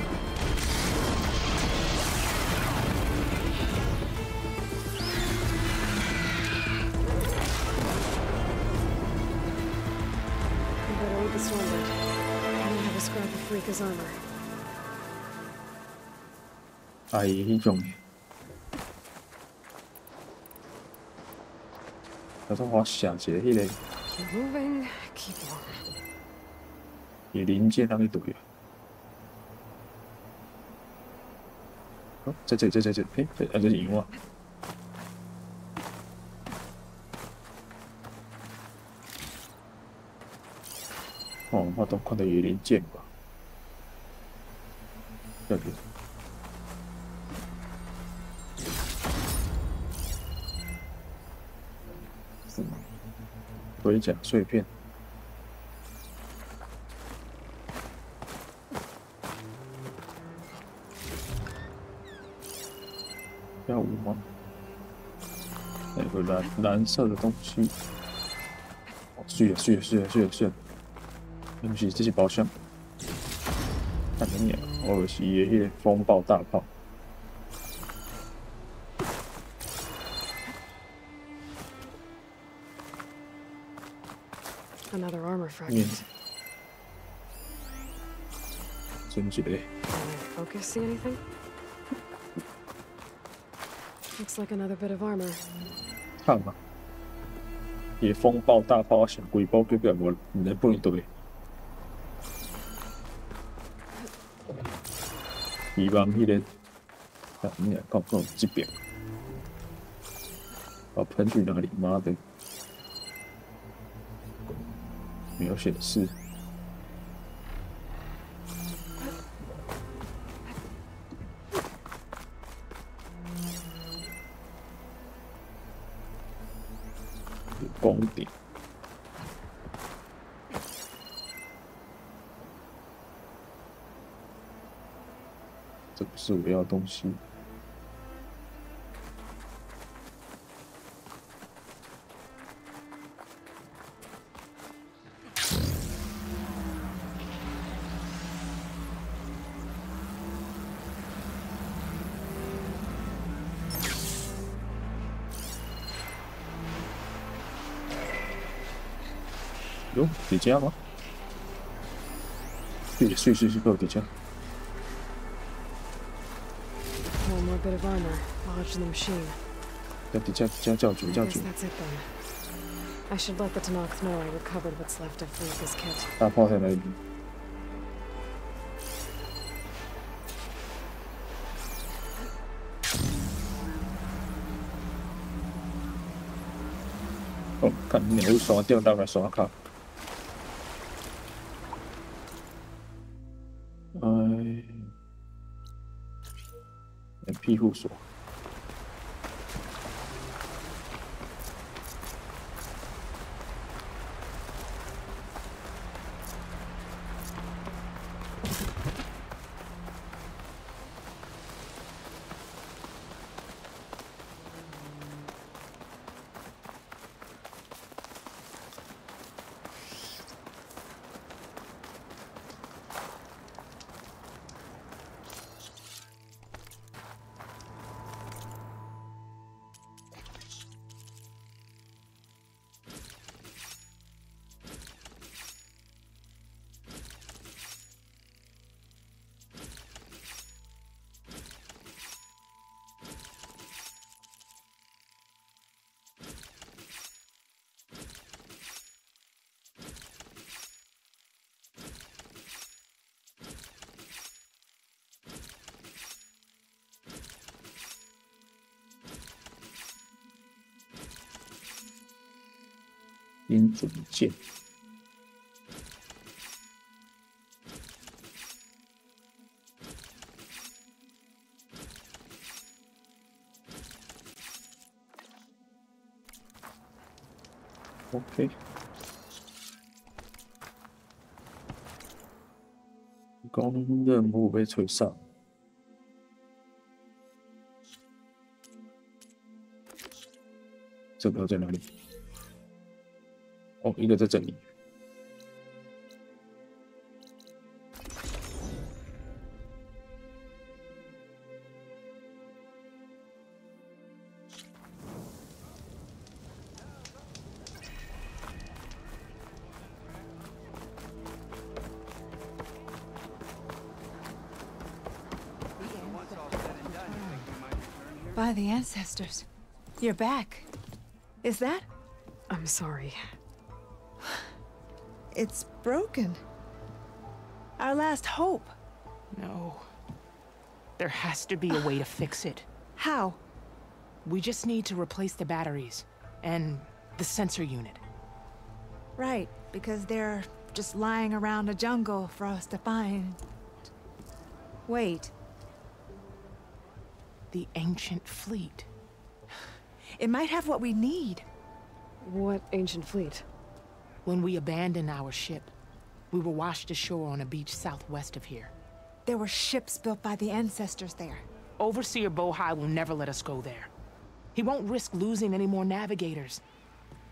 哎，迄种，有种我想一个迄个，伊零件那个队啊。哦，这，嘿，这是赢啊！哦，我都看到有零件吧？这里。盔甲碎片，要五吗？那个蓝色的东西，哦，碎了！对不起，这是宝箱。看你眼，我是伊个迄个风暴大炮。Another armor fragment. 真一个。Can I focus? See anything? Looks like another bit of armor. 看嘛，伊风暴大炮上规包叫个无能不能对。希望迄个，看你看这边，把喷去哪里？妈的！没有显示。光点。这不是我要的东西。哟，底价吗？对，够底价。One more bit of armor lodged in the machine. 要底价教主。 That's it then. I should let the Tanakh know I recovered what's left of Rika's kit. 大炮在哪里？哦，看你有刷掉，当然刷卡。庇护所。精准键。OK。讲任务被吹上。 这个在哪里？哦，一个在这里。By the ancestors. You're back. Is that? I'm sorry. It's broken. Our last hope. No. There has to be a way to fix it. How? We just need to replace the batteries and the sensor unit. Right, because they're just lying around the jungle for us to find. Wait. The ancient fleet. It might have what we need. What ancient fleet? When we abandoned our ship, we were washed ashore on a beach southwest of here. There were ships built by the ancestors there. Overseer Bohai will never let us go there. He won't risk losing any more navigators.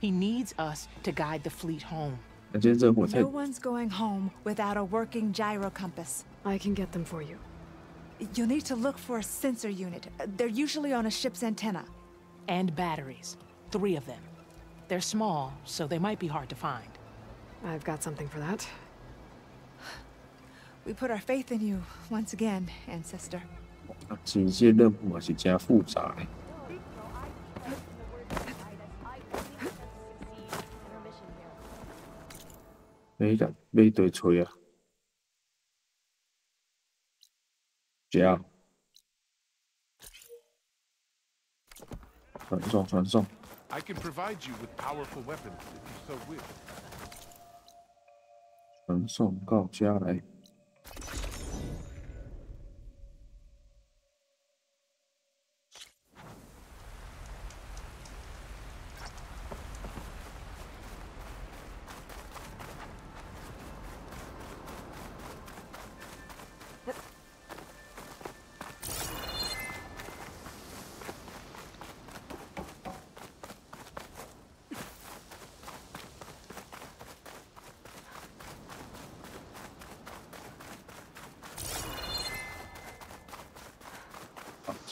He needs us to guide the fleet home. No one's going home without a working gyro compass. I can get them for you. You'll need to look for a sensor unit. They're usually on a ship's antenna. And batteries. 3 of them. They're small, so they might be hard to find. I've got something for that. We put our faith in you once again, ancestor. 其实这任务也是真复杂的。买一堆锤啊！这样，传送。I can provide you with powerful weapons if you so wish. 传送到家来。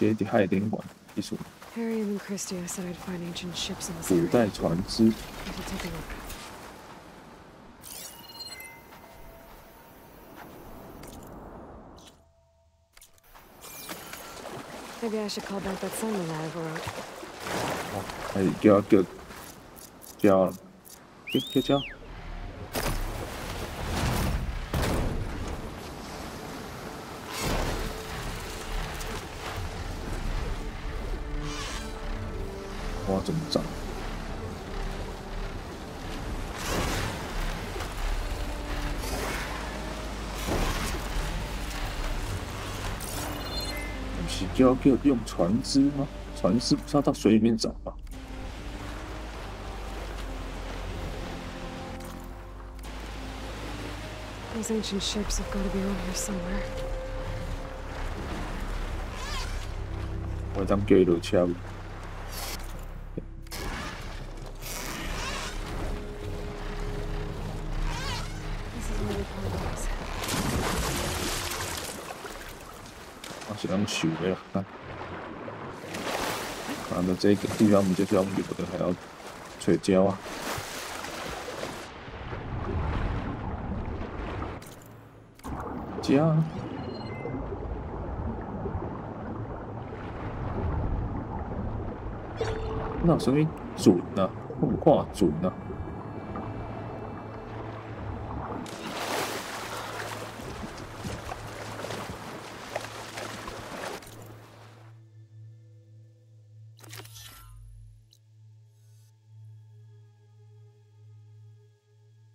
这是海点馆艺术。Harry and Christia said I'd find ancient ships in this area. 古代船只。 I should take a look. Maybe I should call back that Simon I overrode. 哦，还是叫。我怎么找？不是叫用船只吗？船只不是要到水里面找吗？ Those ancient ships have got to be around here somewhere. 我当叫伊落车。 是用修的啦，看到这个地方，我们就是要有的，还要吹胶啊。胶，那有什么准啊？我不看准啊。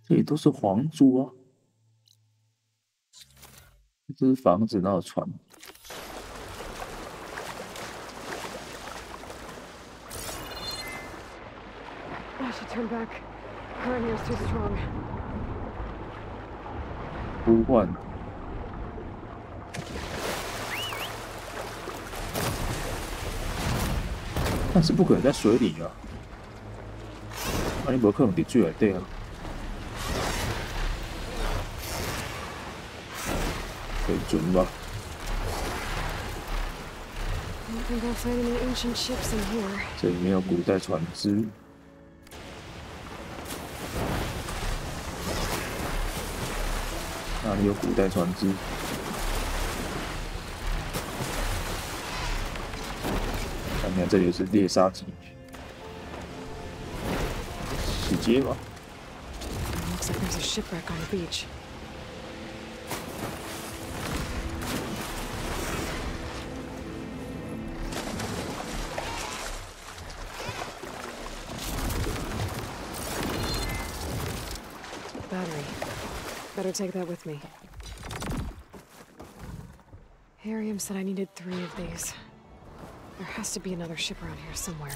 这里都是黄珠啊！这是房子，哪有船？ I should turn back. Current here's too strong. 呼唤。但是不可能在水里啊！啊，你不可能在水内底啊！ 水准吧。 I don't think I'll find any ancient ships in here. 这里面有古代船只。哪里有古代船只？看这里是猎杀机，洗劫吗？ Looks like there's a shipwreck on the beach. Battery. Better take that with me. Harium said I needed 3 of these. There has to be another ship around here somewhere.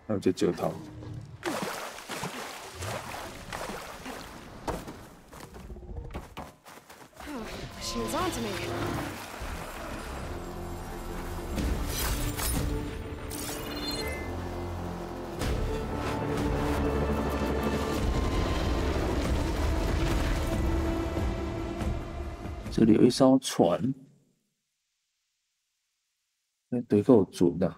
还有这9套。 Machine's onto me. 这里有一艘船，那对够准的。 I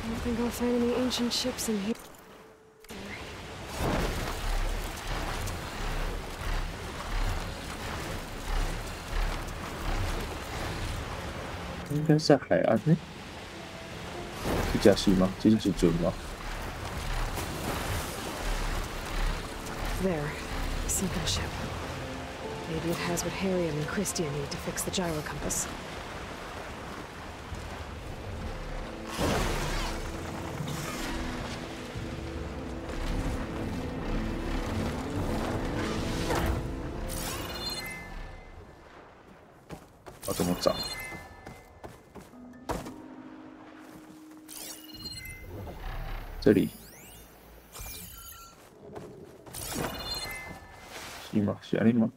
don't think I'll find any ancient ships in here. 应该在海岸呢。这架是吗？这是准吗？ There, sinking ship. Maybe it has what Harium and Christia need to fix the gyro compass. 要怎么找？这里。 是吗？是安尼吗？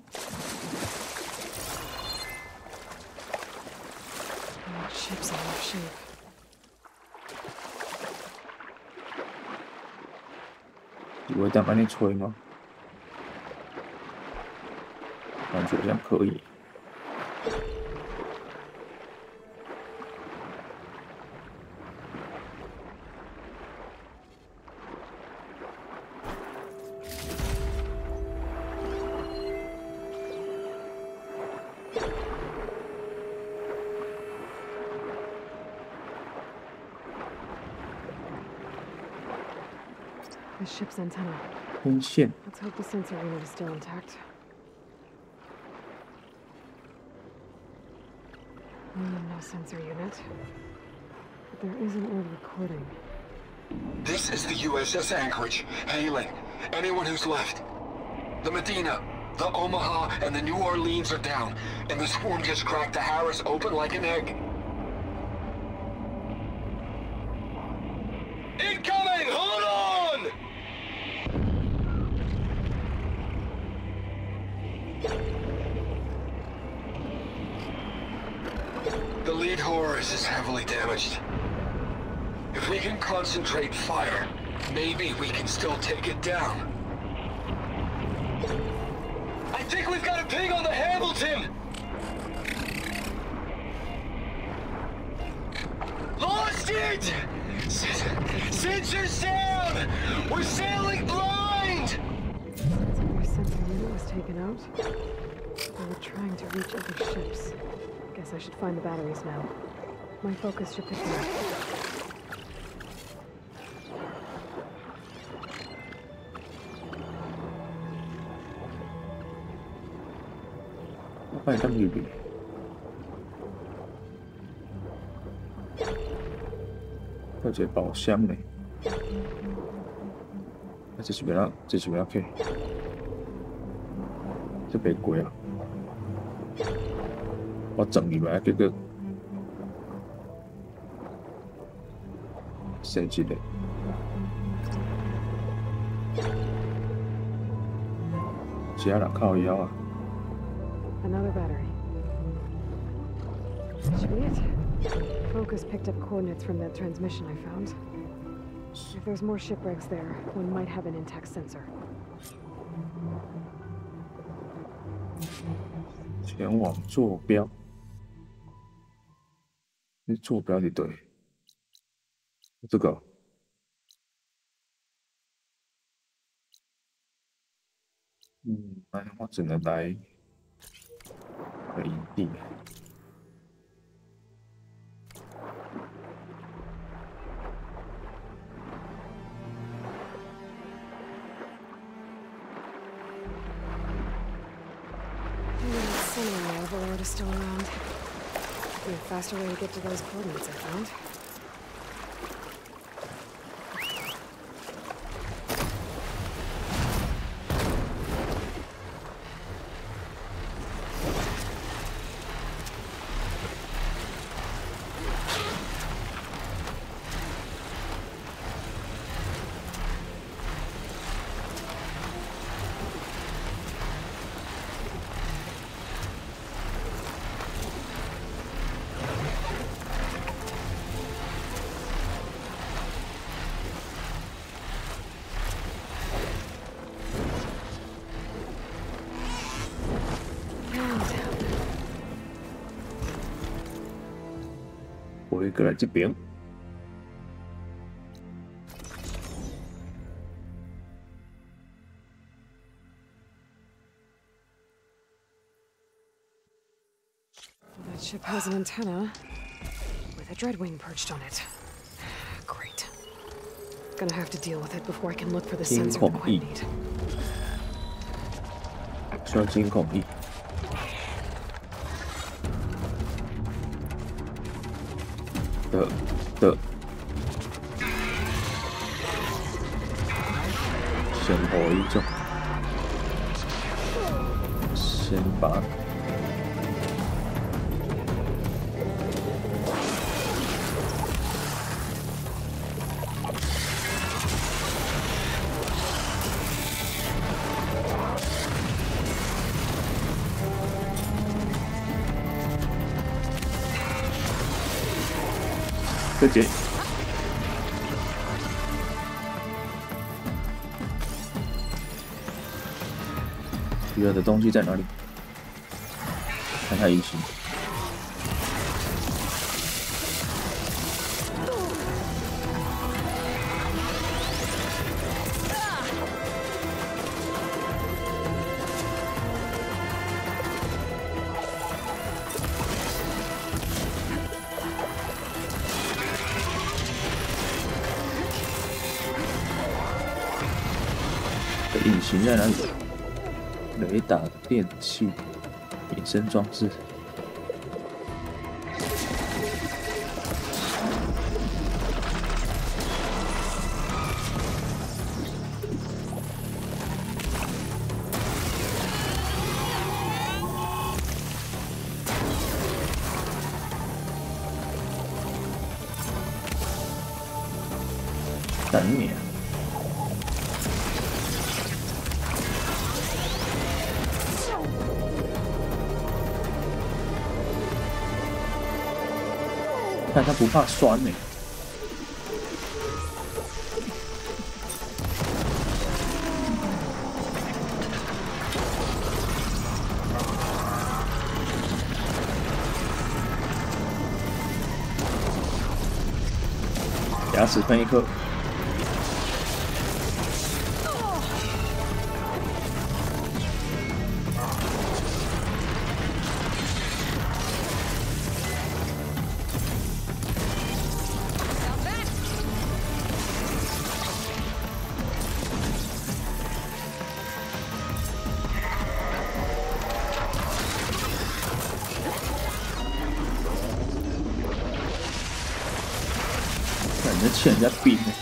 Ship's in rough shape. 你会当安尼吹吗？感觉好像可以。 The ship's antenna. 天线。 Let's hope the sensor unit is still intact. No sensor unit. But there is an old recording. This is the USS Anchorage. Hailing anyone who's left. The Medina, the Omaha, and the New Orleans are down, and the swarm just cracked the Harris open like an egg. Incoming! Hold on! The lead Horus is heavily damaged. If we can concentrate fire, maybe we can still take it down. I think we've got a ping on the Hamilton! Lost it! Sensors down! We're sailing blind! Their sensor unit was taken out. They were trying to reach other ships. Guess I should find the batteries now. My focus should pick them up. 我帮你当预备。有一个宝箱呢，这是要去，这袂过啊！我整入来，结果升一个，只人靠腰啊！ Another battery. Should be it. Focus picked up coordinates from that transmission I found. If there's more shipwrecks there, one might have an intact sensor. 前往坐标。那坐标的对，这个。那我只能来营地。Assuming the Overlord is still around. Be a faster way to get to those coordinates I found.我会过来这边。That ship has an antenna with a dreadwing perched on it. Great. Gonna have to deal with it before I can look for the sensor that I need. 需要监控翼。的，先火一种，先把。这节，需要的东西在哪里？看看引擎。引擎在哪里？雷达的电器、隐身装置。等你啊！但它不怕酸呢。牙齿分一颗。你在欠人家兵呢。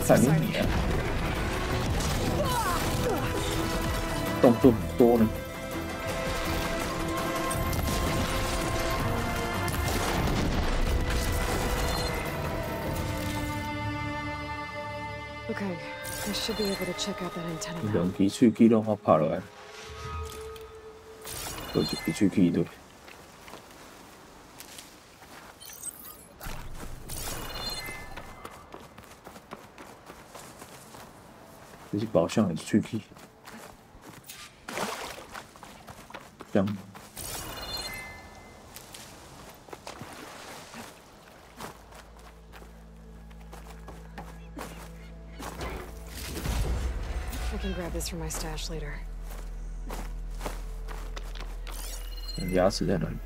看你啊，动作很多呢。Okay, I should be able to check out that antenna now. 两支喙齿拢我拍落来，有一支喙齿对。这是宝箱还是喙齿？这样。 I can grab this from my stash later. 牙齿在哪里？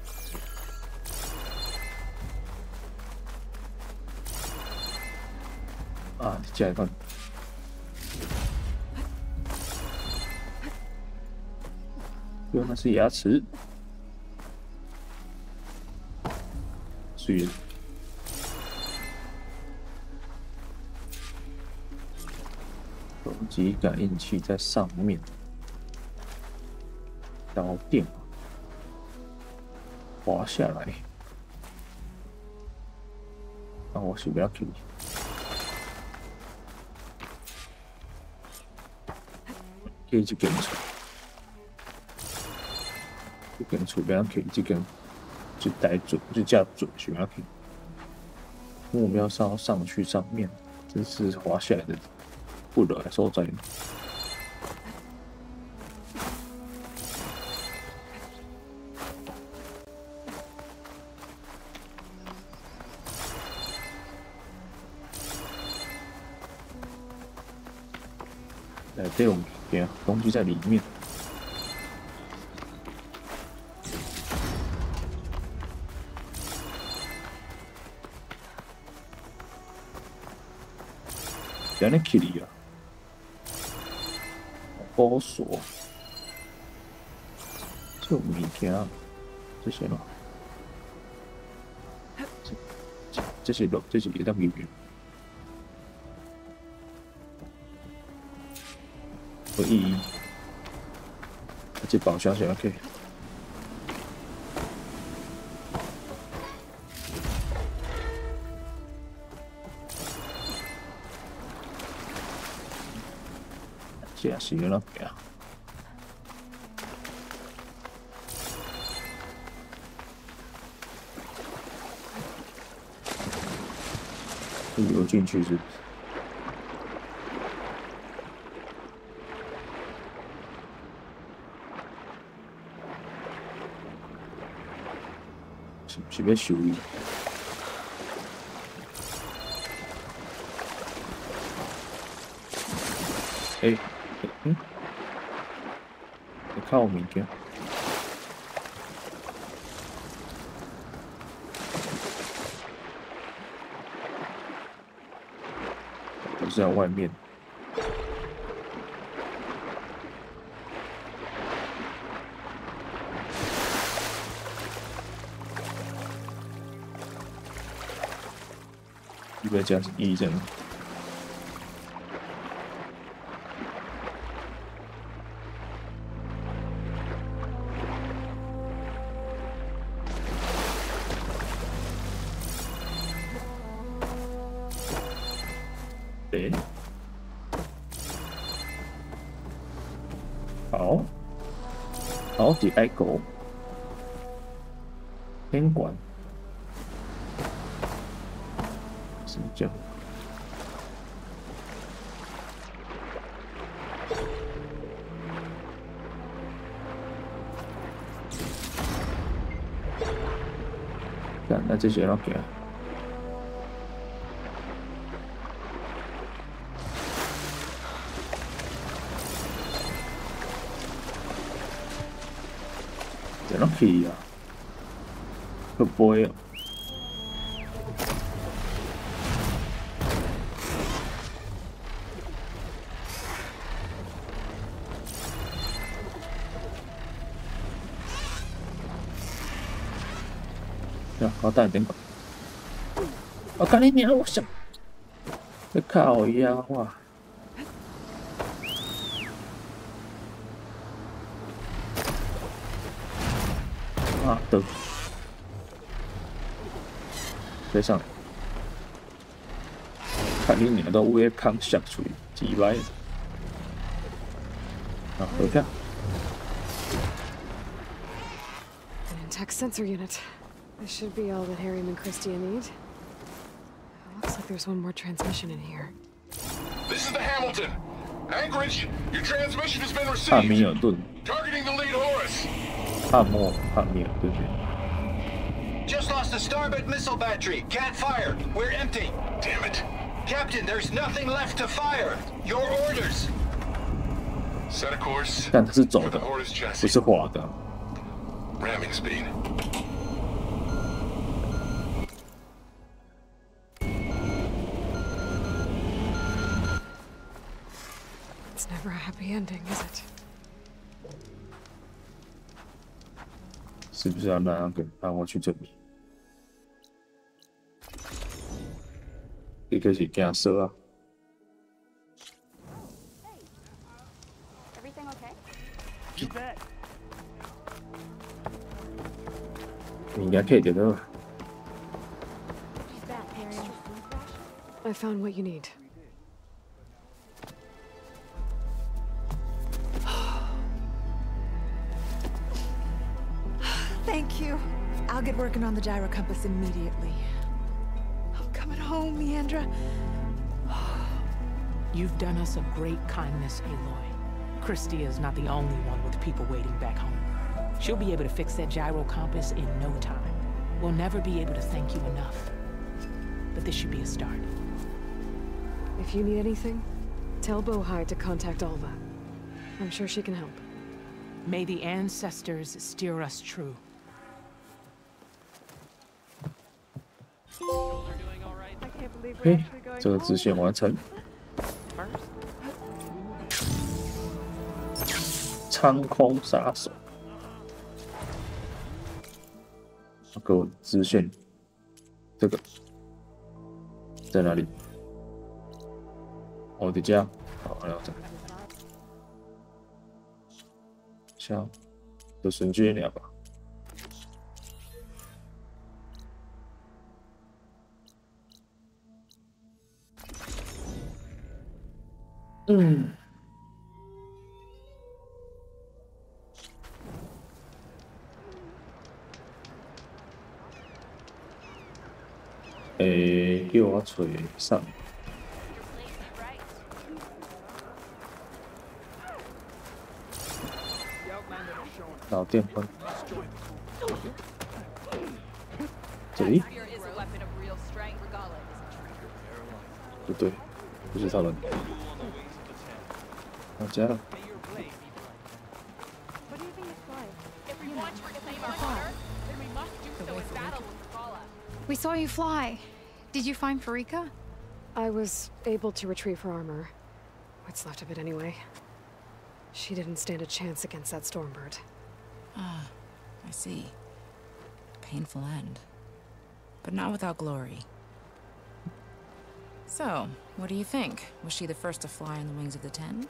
啊，下一个。原来是牙齿。水。 手机感应器在上面，导电滑下来，那我是不要去，可以这根出，这根出不要去，这根就带准，就架准，不要去。目标是要上去上面，这是滑下来的。 不落来所在。来，这种东西在里面。在那起里啊。 包锁，这物件，这些咯，这是落，这是一当里面，有意义。这宝箱是 OK。这也是了个。游进去是？是要修理？哎。 嗯，你看我物件，不是在外面。一个这样子一人。 对，好，好，第二个天管是这样。那这些要给。 nó kỳ à, cực bôi à. Rồi, có tay tiếng. Ở cái này nè, ôi sao? 这靠呀！哇！啊，等，飞上来，看你娘都有康想出几百，啊，回票。 An intact sensor unit. This should be all that Harriman and Christia need. Looks like there's one more transmission in here. This is the Hamilton. Anchorage, your transmission has been 汉密 received. 尔顿， Targeting the lead Horus. 汉密尔顿。 Just lost the starboard missile battery. Can't fire. We're empty. Damn it. Captain, there's nothing left to fire. Your orders. Set a course 但它是走 for 的 the，Horus 不 chassis. 是滑的。 Ramming speed. It's never a happy ending, is it? 是不是要让我去这里？一个是惊死啊！ Everything okay? You bet. 你应该可以得到。 She's back, Harry. I found what you need. Thank you. I'll get working on the gyro compass immediately. I'm coming home, Leandra. You've done us a great kindness, Aloy. Christia is not the only one with people waiting back home. She'll be able to fix that gyro compass in no time. We'll never be able to thank you enough. But this should be a start. If you need anything, tell Bohai to contact Alva. I'm sure she can help. May the ancestors steer us true. 嘿，这个支线完成。苍空杀手，给我支线，这个在哪里？我的家，好，来这。像，就顺序了吧。 叫我找上。老电灯。这里？不对，不是他们。我加了。 We saw you fly. Did you find Farika? I was able to retrieve her armor. What's left of it anyway. She didn't stand a chance against that Stormbird. Ah, I see. Painful end. But not without glory. So, what do you think? Was she the first to fly on the wings of the Ten?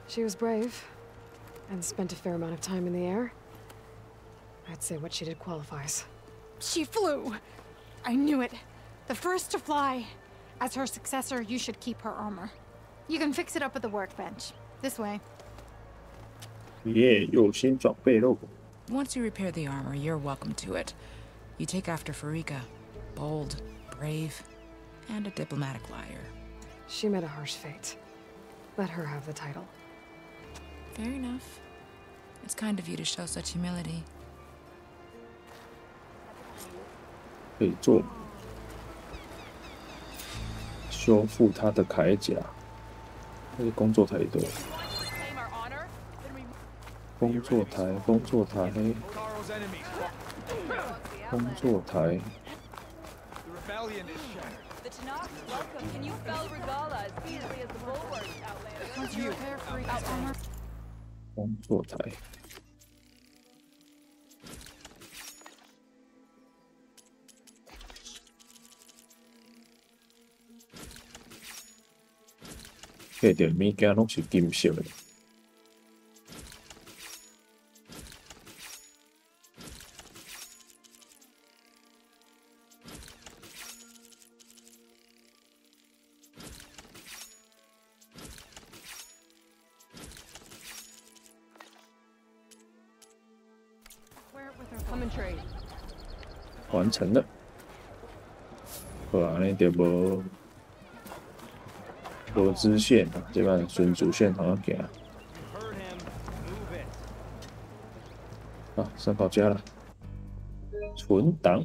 She was brave, and spent a fair amount of time in the air. I'd say what she did qualifies. She flew! I knew it. The first to fly. As her successor, you should keep her armor. You can fix it up at the workbench. This way. Yeah, 有新装备喽。 Once you repair the armor, you're welcome to it. You take after Farika. Bold, brave, and a diplomatic liar. She met a harsh fate. Let her have the title. Fair enough. It's kind of you to show such humility. 可以做修复他的铠甲，那个工作台对，工作台，工作台，工作台。工作台。摕到物件拢是金色的。完成了，好啊，安尼就无支线啊，即摆顺主线好像行。啊，上到家了，存档。